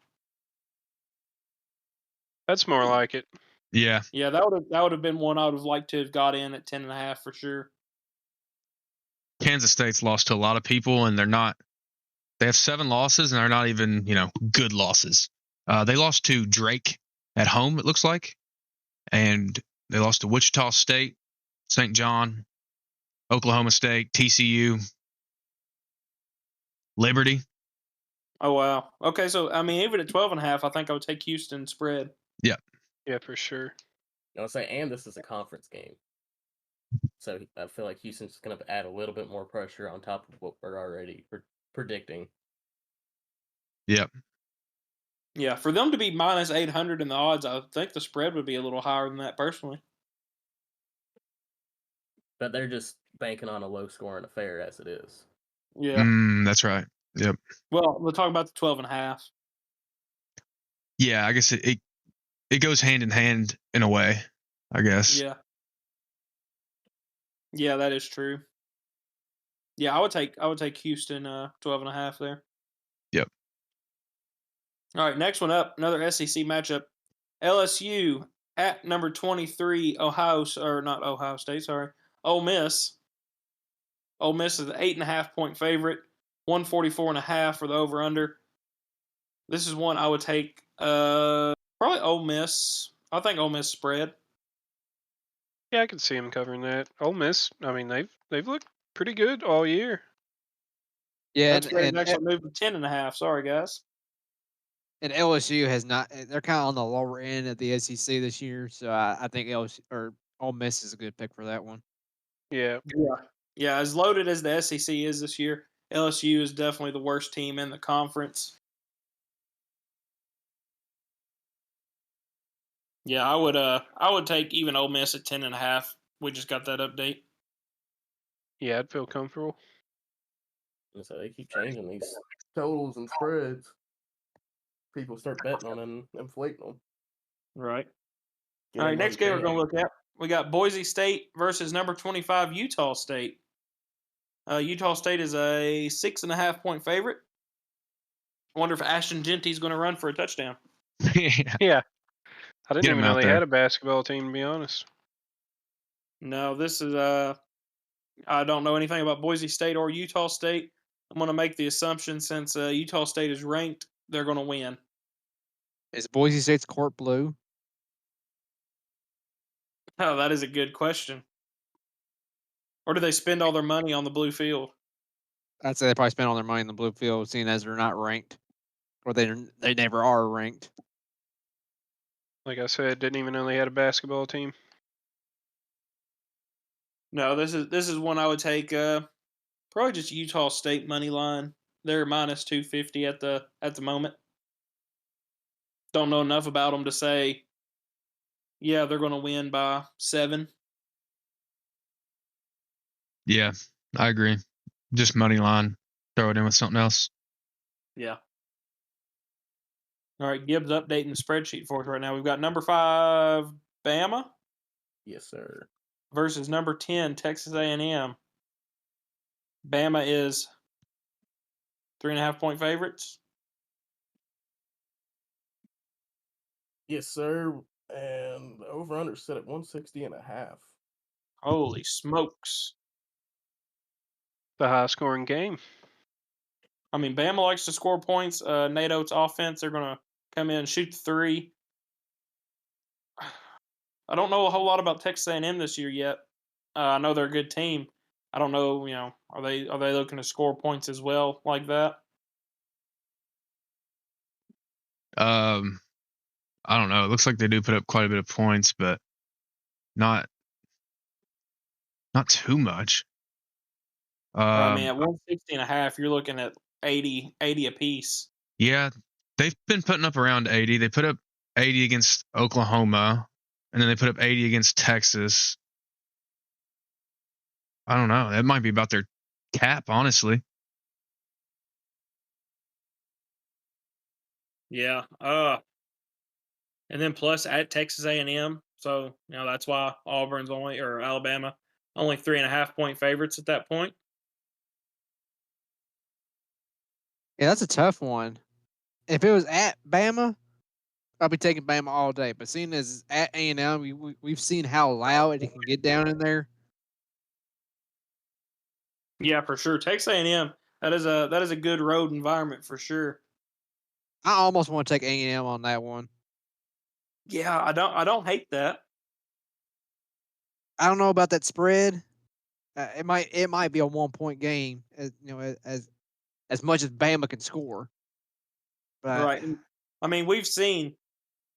Speaker 3: That's more like it.
Speaker 2: Yeah.
Speaker 1: Yeah, that would have been one I would have liked to have got in at 10.5 for sure.
Speaker 2: Kansas State's lost to a lot of people, and they have 7 losses, and they're not even, good losses. They lost to Drake at home, it looks like, and they lost to Wichita State, St. John, Oklahoma State, TCU, Liberty.
Speaker 1: Oh wow. Okay, so I mean, even at 12.5, I think I would take Houston spread.
Speaker 2: Yeah.
Speaker 3: Yeah, for sure.
Speaker 4: I would say, and this is a conference game. So I feel like Houston's going to add a little bit more pressure on top of what we're already predicting.
Speaker 2: Yep.
Speaker 1: Yeah, for them to be minus 800 in the odds, I think the spread would be a little higher than that personally.
Speaker 4: but they're just banking on a low-scoring affair as it is.
Speaker 1: Yeah.
Speaker 2: That's right. Yep.
Speaker 1: Well, we'll talk about the 12.5.
Speaker 2: Yeah, I guess it goes hand in hand in a way, I guess.
Speaker 1: Yeah. Yeah, that is true. Yeah, I would take Houston 12.5 there.
Speaker 2: Yep.
Speaker 1: All right, next one up, another SEC matchup. LSU at number 23, Ohio State, sorry. Ole Miss. Ole Miss is an 8.5-point favorite, 144.5 for the over under. This is one I would take probably Ole Miss. I think Ole Miss spread.
Speaker 3: Yeah, I could see him covering that. Ole Miss, I mean, they've looked pretty good all year.
Speaker 5: Yeah,
Speaker 1: That spread actually moved to 10.5. Sorry, guys.
Speaker 5: and LSU has not. They're kind of on the lower end of the SEC this year, so I think LSU or Ole Miss is a good pick for that one.
Speaker 3: Yeah.
Speaker 1: Yeah, as loaded as the SEC is this year, LSU is definitely the worst team in the conference. Yeah, I would take even Ole Miss at 10.5. We just got that update.
Speaker 3: Yeah, I'd feel comfortable.
Speaker 4: And so they keep changing these totals and spreads. People start betting on them, inflating them.
Speaker 1: Right.
Speaker 4: Get
Speaker 1: All right,
Speaker 4: in while
Speaker 1: next
Speaker 4: you
Speaker 1: game we're
Speaker 4: can.
Speaker 1: going to look at. We got Boise State versus number 25 Utah State. Utah State is a 6.5-point favorite. I wonder if Ashton Genty's going to run for a touchdown.
Speaker 3: Yeah. I didn't
Speaker 2: Get
Speaker 3: even
Speaker 2: him
Speaker 3: know
Speaker 2: out
Speaker 3: they
Speaker 2: there.
Speaker 3: had a basketball team, to be honest.
Speaker 1: No, this is I don't know anything about Boise State or Utah State. I'm going to make the assumption since Utah State is ranked, they're going to win.
Speaker 5: Is Boise State's court blue?
Speaker 1: Oh, that is a good question. Or do they spend all their money on the blue field?
Speaker 5: I'd say they probably spent all their money in the blue field, seeing as they're not ranked, or they never are ranked.
Speaker 3: Like I said, didn't even know they had a basketball team.
Speaker 1: No, this is one I would take. Probably just Utah State money line. They're minus 250 at the moment. Don't know enough about them to say, yeah, they're going to win by 7.
Speaker 2: Yeah, I agree. Just money line. Throw it in with something else.
Speaker 1: Yeah. All right, Gibbs updating the spreadsheet for us right now. We've got number 5 Bama
Speaker 4: Yes, sir.
Speaker 1: versus number 10 Texas A&M. Bama is 3.5-point favorites.
Speaker 4: Yes, sir. And the over-under set at 160.5.
Speaker 1: Holy smokes!
Speaker 3: The high scoring game.
Speaker 1: I mean, Bama likes to score points. Nate Oates' offense, they're going to come in and shoot the 3. I don't know a whole lot about Texas A&M this year yet. I know they're a good team. I don't know, are they looking to score points as well like that?
Speaker 2: I don't know. It looks like they do put up quite a bit of points, but not too much.
Speaker 1: I mean, at 160.5, you're looking at 80 apiece.
Speaker 2: Yeah, they've been putting up around 80. They put up 80 against Oklahoma, and then they put up 80 against Texas. I don't know. That might be about their cap, honestly.
Speaker 1: Yeah. And then plus at Texas A&M, so that's why Auburn's or Alabama only 3.5-point favorites at that point.
Speaker 5: Yeah, that's a tough one. If it was at Bama, I'd be taking Bama all day. But seeing as at A&M, we've seen how loud it can get down in there.
Speaker 1: Yeah, for sure. Texas A&M, that is a good road environment for sure.
Speaker 5: I almost want to take A&M on that one.
Speaker 1: Yeah, I don't hate that.
Speaker 5: I don't know about that spread. It might be a 1-point game, as much as Bama can score. But
Speaker 1: Right. I mean, we've seen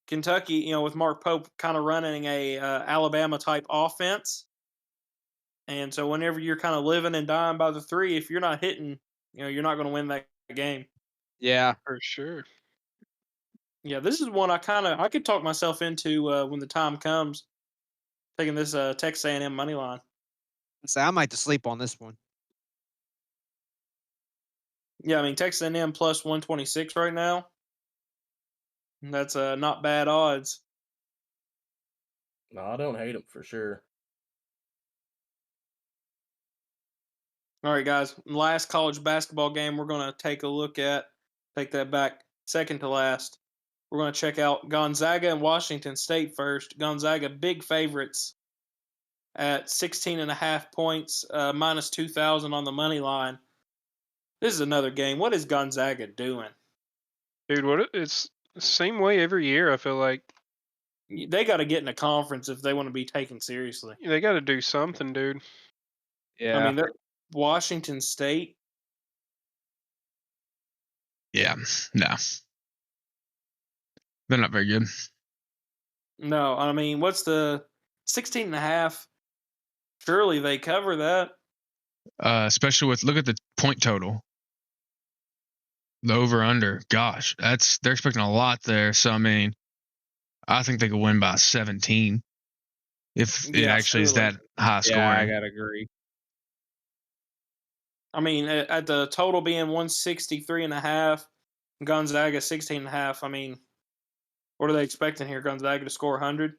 Speaker 1: Kentucky, with Mark Pope kind of running a Alabama type offense. And so whenever you're kind of living and dying by the 3, if you're not hitting, you're not going to win that game.
Speaker 5: yeah,
Speaker 3: For sure.
Speaker 1: Yeah, this is one I could talk myself into when the time comes, taking this Texas A&M money line.
Speaker 5: So I might just sleep on this one.
Speaker 1: Yeah, I mean Texas A&M plus 126 right now. That's not bad odds.
Speaker 4: No, I don't hate them for sure.
Speaker 1: All right, guys. Last college basketball game we're going to take a look at. Take that back. Second to last. We're going to check out Gonzaga and Washington State first. Gonzaga big favorites at 16.5 points, minus 2,000 on the money line. This is another game. What is Gonzaga doing?
Speaker 3: Dude, it's the same way every year, I feel like.
Speaker 1: They got to get in a conference if they want to be taken seriously.
Speaker 3: They got to do something, dude.
Speaker 5: Yeah.
Speaker 1: I mean, they're Washington State.
Speaker 2: Yeah, no. They're not very good.
Speaker 1: No, I mean, what's the 16.5? Surely they cover that.
Speaker 2: Especially with, look at the point total. The over-under. Gosh, they're expecting a lot there. So, I mean, I think they could win by 17 if it
Speaker 1: Yeah,
Speaker 2: actually is
Speaker 1: surely.
Speaker 2: that high
Speaker 5: Yeah, I
Speaker 2: scoring.
Speaker 5: gotta agree.
Speaker 1: I mean, at the total being 163.5, Gonzaga 16.5. I mean, what are they expecting here? Gonzaga to score 100?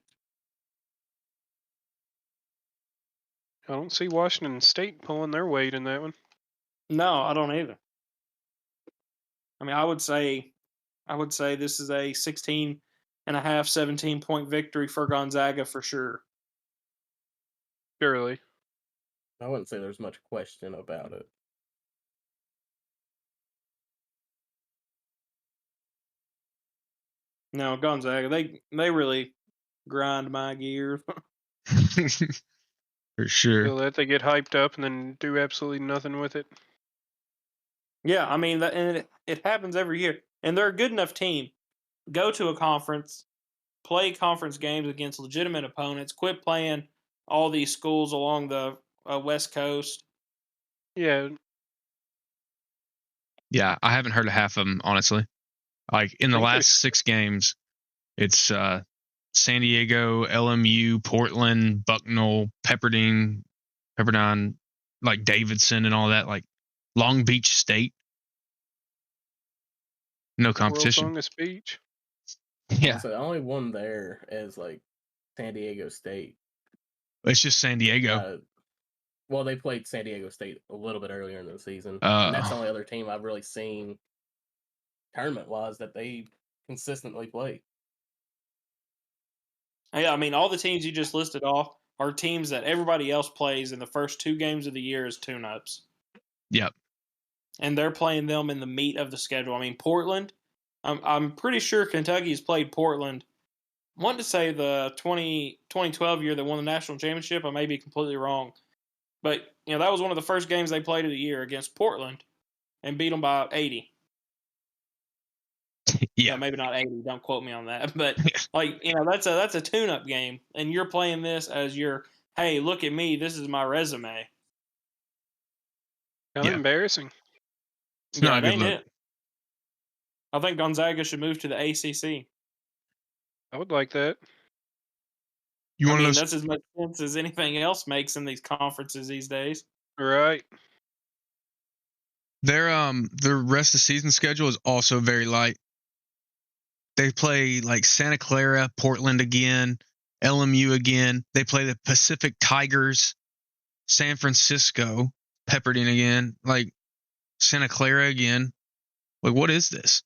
Speaker 3: I don't see Washington State pulling their weight in that one.
Speaker 1: No, I don't either. I mean, I would say this is a 16.5, 17-point victory for Gonzaga for sure.
Speaker 3: Surely.
Speaker 4: I wouldn't say there's much question about it.
Speaker 1: No, Gonzaga, they really grind my gears.
Speaker 2: For sure.
Speaker 3: Feel that they get hyped up and then do absolutely nothing with it.
Speaker 1: Yeah, I mean, and it happens every year. And they're a good enough team. Go to a conference, play conference games against legitimate opponents, quit playing all these schools along the West Coast.
Speaker 3: Yeah,
Speaker 2: Yeah, I haven't heard of half of them, honestly. Like, in the
Speaker 3: think they-
Speaker 2: last 6 games, it's San Diego, LMU, Portland, Bucknell, Pepperdine, like Davidson and all that, like Long Beach State. No
Speaker 3: world's
Speaker 2: competition.
Speaker 3: longest beach.
Speaker 2: Yeah,
Speaker 4: So the only one there is like San Diego State.
Speaker 2: it's just San Diego.
Speaker 4: Well, they played San Diego State a little bit earlier in the season, and that's the only other team I've really seen tournament-wise that they consistently play.
Speaker 1: Yeah, I mean, all the teams you just listed off are teams that everybody else plays in the first 2 games of the year as tune-ups.
Speaker 2: Yep.
Speaker 1: And they're playing them in the meat of the schedule. I mean, Portland, I'm pretty sure Kentucky's played Portland. I want to say the 2012 year that won the national championship. I may be completely wrong. But, that was one of the first games they played of the year against Portland and beat them by 80.
Speaker 2: Yeah.
Speaker 1: Maybe not 80. Don't quote me on that. But, that's a tune-up game. And you're playing this as your, hey, look at me. This is my resume.
Speaker 3: Kind of
Speaker 2: Yeah.
Speaker 3: embarrassing.
Speaker 2: It's not a good
Speaker 1: ain't
Speaker 2: look.
Speaker 1: it. I think Gonzaga should move to the ACC.
Speaker 3: I would like that.
Speaker 2: You want to know?
Speaker 1: That's as much sense as anything else makes in these conferences these days.
Speaker 3: Right.
Speaker 2: Their rest of the season schedule is also very light. They play like Santa Clara, Portland again, LMU again. They play the Pacific Tigers, San Francisco, Pepperdine again, like Santa Clara again. Like, what is this?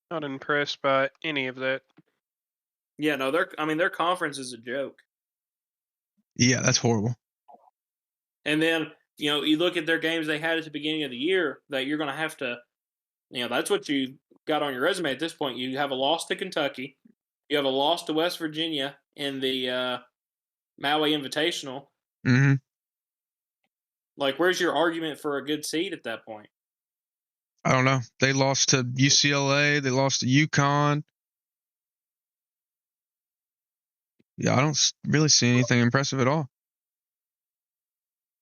Speaker 3: Not impressed by any of that.
Speaker 1: Yeah, no, their conference is a joke.
Speaker 2: Yeah, that's horrible.
Speaker 1: And then, you look at their games they had at the beginning of the year that you're going to have to, that's what you got on your resume at this point. You have a loss to Kentucky. You have a loss to West Virginia in the Maui Invitational.
Speaker 2: Mm-hmm.
Speaker 1: Like, where's your argument for a good seed at that point?
Speaker 2: I don't know. They lost to UCLA. They lost to UConn. Yeah, I don't really see anything impressive at all.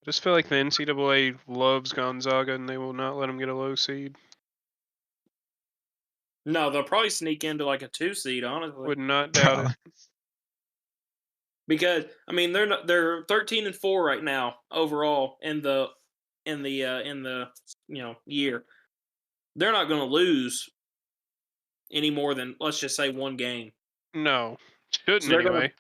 Speaker 3: I just feel like the NCAA loves Gonzaga and they will not let them get a low seed.
Speaker 1: No, they'll probably sneak into like a 2 seed, honestly.
Speaker 3: Would not doubt it.
Speaker 1: because I mean they're 13-4 right now overall in the year. They're not going to lose any more than, let's just say, one game.
Speaker 3: No,
Speaker 1: So
Speaker 3: shouldn't
Speaker 1: they're going to,
Speaker 3: anyway.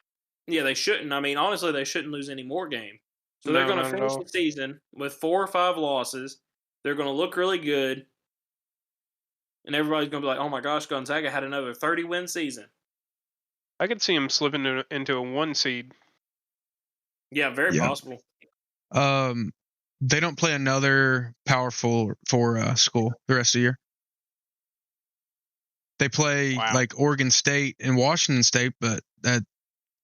Speaker 1: yeah, they shouldn't. I mean, honestly, they shouldn't lose any more games. So they're
Speaker 3: No,
Speaker 1: going to
Speaker 3: not at
Speaker 1: finish
Speaker 3: all.
Speaker 1: the season with 4 or 5 losses. They're going to look really good, and everybody's going to be like, "Oh my gosh, Gonzaga had another 30-win season."
Speaker 3: I could see him slipping into a 1 seed.
Speaker 1: Yeah, very
Speaker 2: Yeah.
Speaker 1: possible.
Speaker 2: They don't play another Power Four school the rest of the year. They play
Speaker 5: Wow.
Speaker 2: like Oregon State and Washington State, but that's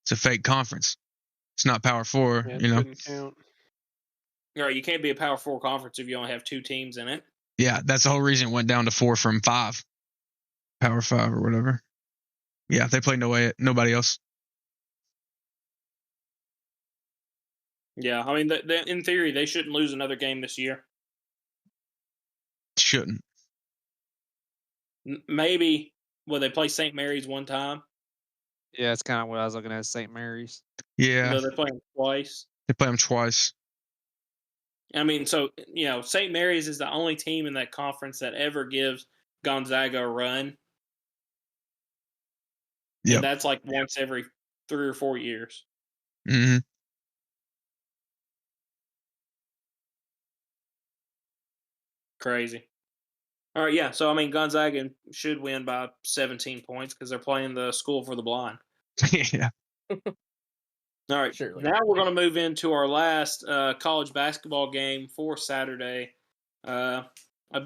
Speaker 2: a fake conference. It's not Power Four,
Speaker 3: Yeah, it
Speaker 2: you know.
Speaker 3: shouldn't count.
Speaker 1: All right, you can't be a Power 4 conference if you only have 2 teams in it.
Speaker 2: Yeah, that's the whole reason it went down to 4 from 5, Power 5 or whatever. Yeah, they play nobody else.
Speaker 1: Yeah, I mean, in theory, they shouldn't lose another game this year.
Speaker 2: Shouldn't.
Speaker 1: Maybe will they play St. Mary's one time?
Speaker 5: Yeah, that's kind of what I was looking at. St. Mary's.
Speaker 2: Yeah,
Speaker 1: Though they play them twice.
Speaker 2: they play them twice.
Speaker 1: I mean, so St. Mary's is the only team in that conference that ever gives Gonzaga a run.
Speaker 2: Yep.
Speaker 1: And that's like once every 3 or 4 years.
Speaker 2: Mm-hmm.
Speaker 1: Crazy. All right, yeah. So I mean, Gonzaga should win by 17 points because they're playing the School for the Blind.
Speaker 2: Yeah.
Speaker 1: All right.
Speaker 4: Surely.
Speaker 1: Now we're going to move into our last college basketball game for Saturday. A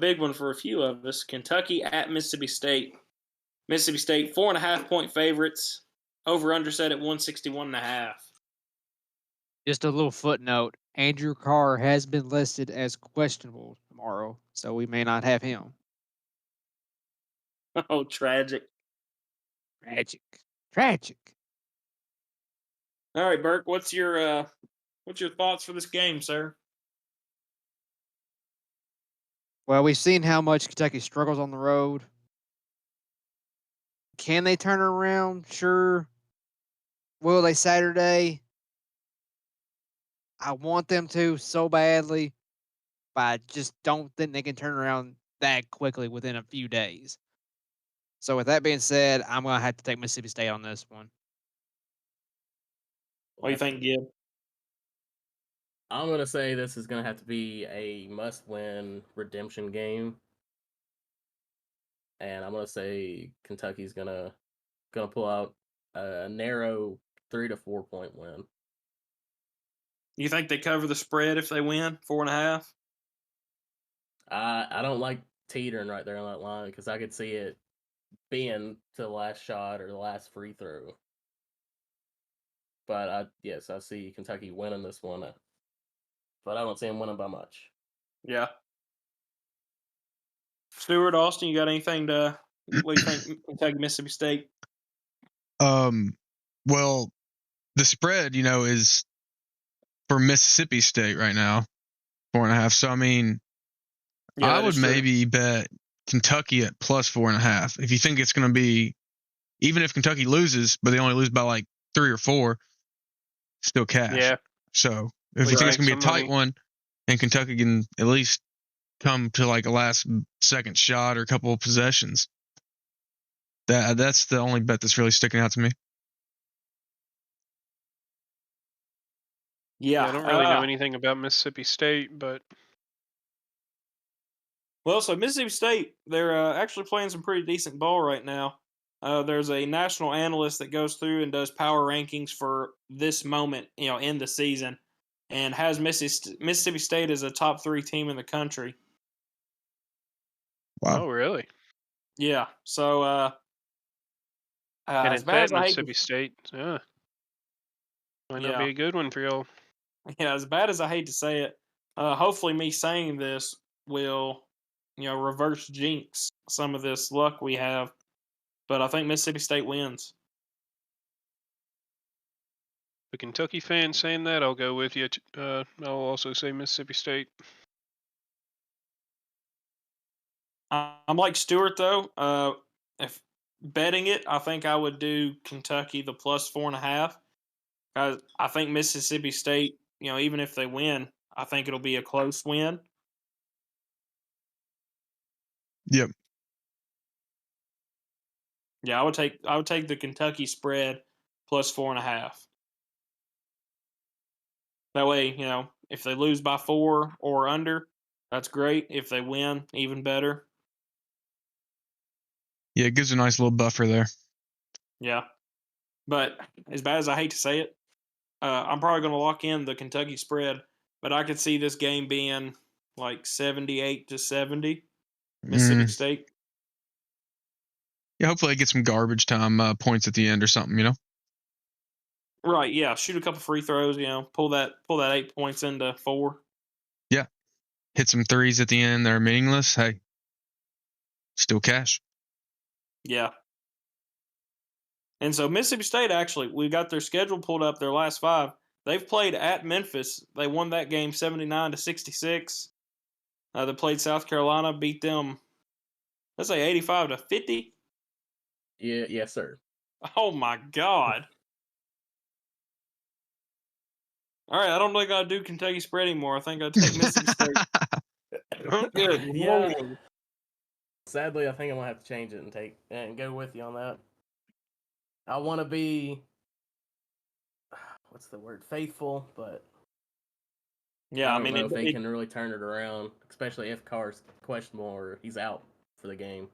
Speaker 1: big one for a few of us. Kentucky at Mississippi State. Mississippi State 4.5-point favorites. Over under set at 161.5.
Speaker 5: Just a little footnote: Andrew Carr has been listed as questionable tomorrow, so we may not have him.
Speaker 1: Oh, tragic.
Speaker 5: Tragic.
Speaker 1: All right, Burke. What's your thoughts for this game, sir?
Speaker 5: Well, we've seen how much Kentucky struggles on the road. Can they turn it around? Sure. Will they Saturday? I want them to so badly, but I just don't think they can turn around that quickly within a few days. So with that being said, I'm going to have to take Mississippi State on this one.
Speaker 1: What do you think, Gib?
Speaker 4: I'm going to say this is going to have to be a must-win redemption game. And I'm going to say Kentucky's going to pull out a narrow 3 to 4 point win.
Speaker 1: You think they cover the spread if they win 4.5?
Speaker 4: I don't like teetering right there on that line because I could see it being to the last shot or the last free throw. But I see Kentucky winning this one. But I don't see them winning by much.
Speaker 1: Yeah. Stuart, Austin, you got anything to? What do you think? Kentucky, Mississippi State.
Speaker 2: Well, the spread, is for Mississippi State right now, 4.5. So I mean,
Speaker 1: Yeah,
Speaker 2: I would maybe bet Kentucky at plus 4.5. If you think it's going to be, even if Kentucky loses, but they only lose by like 3 or 4, still cash.
Speaker 3: Yeah.
Speaker 2: So if you think it's going to be a tight one, and Kentucky can at least come to like a last second shot or a couple of possessions, that's the only bet that's really sticking out to me.
Speaker 1: Yeah,
Speaker 3: I don't really know anything about Mississippi State, but
Speaker 1: well, so Mississippi State, they're actually playing some pretty decent ball right now. There's a national analyst that goes through and does power rankings for this moment, in the season, and has Mississippi State as a top 3 team in the country.
Speaker 2: Wow.
Speaker 3: Oh, really?
Speaker 1: Yeah. So,
Speaker 3: And
Speaker 1: as
Speaker 3: it's
Speaker 1: bad as
Speaker 3: at
Speaker 1: I hate
Speaker 3: Mississippi State. Yeah. Might not
Speaker 1: Yeah.
Speaker 3: be a good one for y'all.
Speaker 1: as bad as I hate to say it, hopefully me saying this will, reverse jinx some of this luck we have. But I think Mississippi State wins.
Speaker 3: The Kentucky fan saying that, I'll go with you. I'll also say Mississippi State.
Speaker 1: I'm like Stewart though. If betting it, I think I would do Kentucky the plus 4.5. Guys, I think Mississippi State, even if they win, I think it'll be a close win.
Speaker 2: Yep.
Speaker 1: Yeah, I would take the Kentucky spread plus 4.5. That way, if they lose by 4 or under, that's great. If they win, even better.
Speaker 2: Yeah, it gives a nice little buffer there.
Speaker 1: Yeah. But as bad as I hate to say it, I'm probably going to lock in the Kentucky spread, but I could see this game being like 78-70, Mississippi
Speaker 2: Mm.
Speaker 1: State.
Speaker 2: Yeah, hopefully I get some garbage time points at the end or something.
Speaker 1: Right, yeah. Shoot a couple free throws, pull that 8 points into 4.
Speaker 2: Yeah. Hit some threes at the end. They're meaningless. Hey, still cash.
Speaker 1: Yeah. And so Mississippi State, actually, we got their schedule pulled up, their last 5. They've played at Memphis. They won that game 79-66. They played South Carolina, beat them, let's say 85-50.
Speaker 4: Yeah, yes, sir.
Speaker 1: Oh my God. All right, I don't think I'll do Kentucky spread anymore. I think I'll take Mississippi State.
Speaker 3: Good
Speaker 4: Yeah.
Speaker 3: Lord.
Speaker 4: Sadly, I think I'm gonna have to change it and go with you on that. I want to be, what's the word, faithful, but
Speaker 1: Yeah,
Speaker 4: I don't know if they can really turn it around, especially if Carr's questionable or he's out for the game.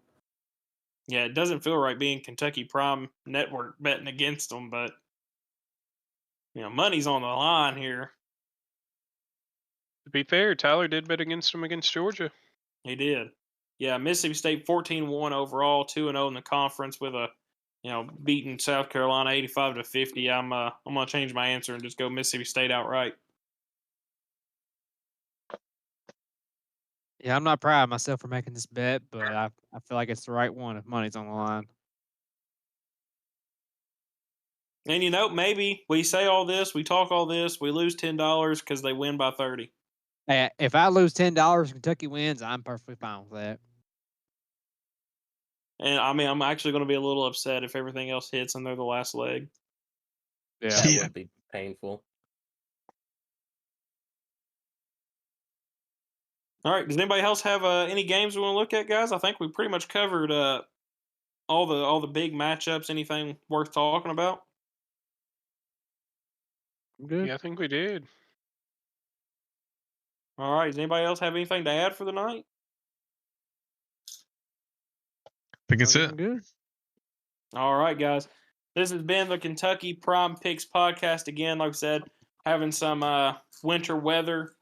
Speaker 1: Yeah, it doesn't feel right being Kentucky Prime Network betting against them, but money's on the line here.
Speaker 3: To be fair, Tyler did bet against him against Georgia.
Speaker 1: He did. Yeah, Mississippi State 14-1 overall, 2-0 in the conference with a beating South Carolina 85-50. I'm gonna change my answer and just go Mississippi State outright.
Speaker 5: Yeah, I'm not proud of myself for making this bet, but I feel like it's the right one if money's on the line.
Speaker 1: And maybe we say all this, we talk all this, we lose $10 because they win by 30.
Speaker 5: Hey, if I lose $10, Kentucky wins, I'm perfectly fine with that.
Speaker 1: And I'm actually going to be a little upset if everything else hits and they're the last leg.
Speaker 5: Yeah.
Speaker 4: That
Speaker 2: Yeah.
Speaker 4: would be painful.
Speaker 1: All right. Does anybody else have any games we want to look at, guys? I think we pretty much covered all the big matchups. Anything worth talking about?
Speaker 5: I'm good.
Speaker 3: Yeah, I think we did.
Speaker 1: All right. Does anybody else have anything to add for the night?
Speaker 2: I think it's it.
Speaker 5: I'm good.
Speaker 1: All right, guys. This has been the Kentucky Prime Picks podcast again. Like I said, having some winter weather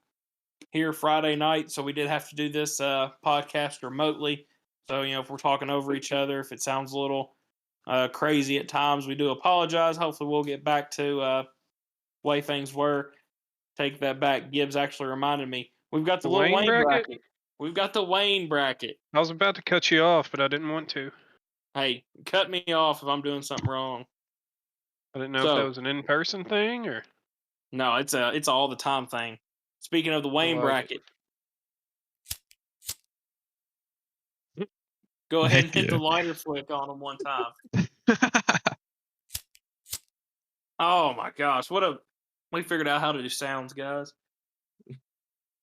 Speaker 1: here Friday night, so we did have to do this podcast remotely. So, if we're talking over each other, if it sounds a little crazy at times, we do apologize. Hopefully, we'll get back to way things were. Take that back. Gibbs actually reminded me. We've got the
Speaker 3: The
Speaker 1: little
Speaker 3: Wayne
Speaker 1: Wayne
Speaker 3: bracket?
Speaker 1: bracket. We've got the Wayne bracket.
Speaker 3: I was about to cut you off, but I didn't want to.
Speaker 1: Hey, cut me off if I'm doing something wrong.
Speaker 3: I didn't know if that was an in-person thing or.
Speaker 1: No, it's a all the time thing. Speaking of the Wayne
Speaker 3: like
Speaker 1: bracket, go ahead and
Speaker 2: Heck
Speaker 1: hit the
Speaker 2: yeah.
Speaker 1: lighter flick on them one time. Oh my gosh, we figured out how to do sounds, guys.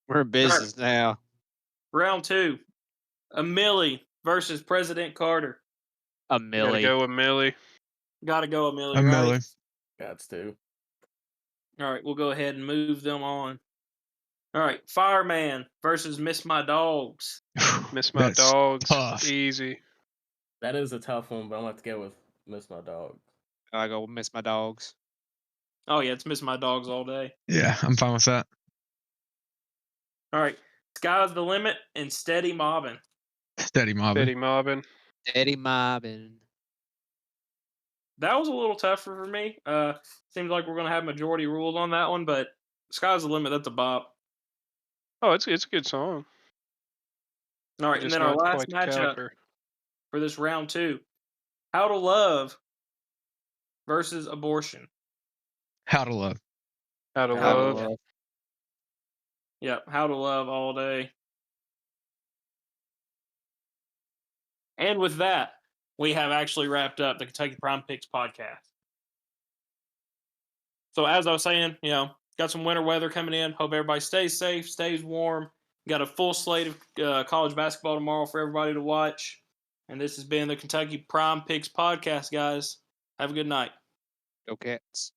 Speaker 5: We're in business now.
Speaker 1: Round 2, a Millie versus President Carter.
Speaker 5: A
Speaker 3: Gotta
Speaker 5: millie.
Speaker 3: go with Millie.
Speaker 1: Got to go a Millie,
Speaker 2: A
Speaker 1: right?
Speaker 2: Miller.
Speaker 4: Gots to.
Speaker 1: All right, we'll go ahead and move them on. All right, Fireman versus Miss My Dogs.
Speaker 3: Miss my
Speaker 2: That's
Speaker 3: dogs.
Speaker 2: tough.
Speaker 3: Easy.
Speaker 4: That is a tough one, but I'm gonna have to go with Miss My Dog.
Speaker 5: I go miss my dogs.
Speaker 1: Oh yeah, it's Miss My Dogs all day.
Speaker 2: Yeah, I'm fine with that.
Speaker 1: All right, Sky's the Limit and Steady Mobbing.
Speaker 2: Steady mobbing.
Speaker 3: Steady mobbing.
Speaker 5: Eddie mobbing.
Speaker 1: That was a little tougher for me. Seems like we're going to have majority rules on that one, but Sky's the Limit, that's a bop.
Speaker 3: Oh, it's a good song.
Speaker 1: All right, and
Speaker 3: Just
Speaker 1: then our
Speaker 3: not
Speaker 1: last
Speaker 3: quite the
Speaker 1: matchup
Speaker 3: caliber.
Speaker 1: for this round 2, How to Love versus Abortion.
Speaker 2: How to love.
Speaker 3: How to
Speaker 5: How to
Speaker 3: love.
Speaker 5: love.
Speaker 1: Yep, How to Love all day. And with that, we have actually wrapped up the Kentucky Prime Picks podcast. So as I was saying, got some winter weather coming in. Hope everybody stays safe, stays warm. Got a full slate of college basketball tomorrow for everybody to watch. And this has been the Kentucky Prime Picks podcast, guys. Have a good night.
Speaker 5: Go Cats.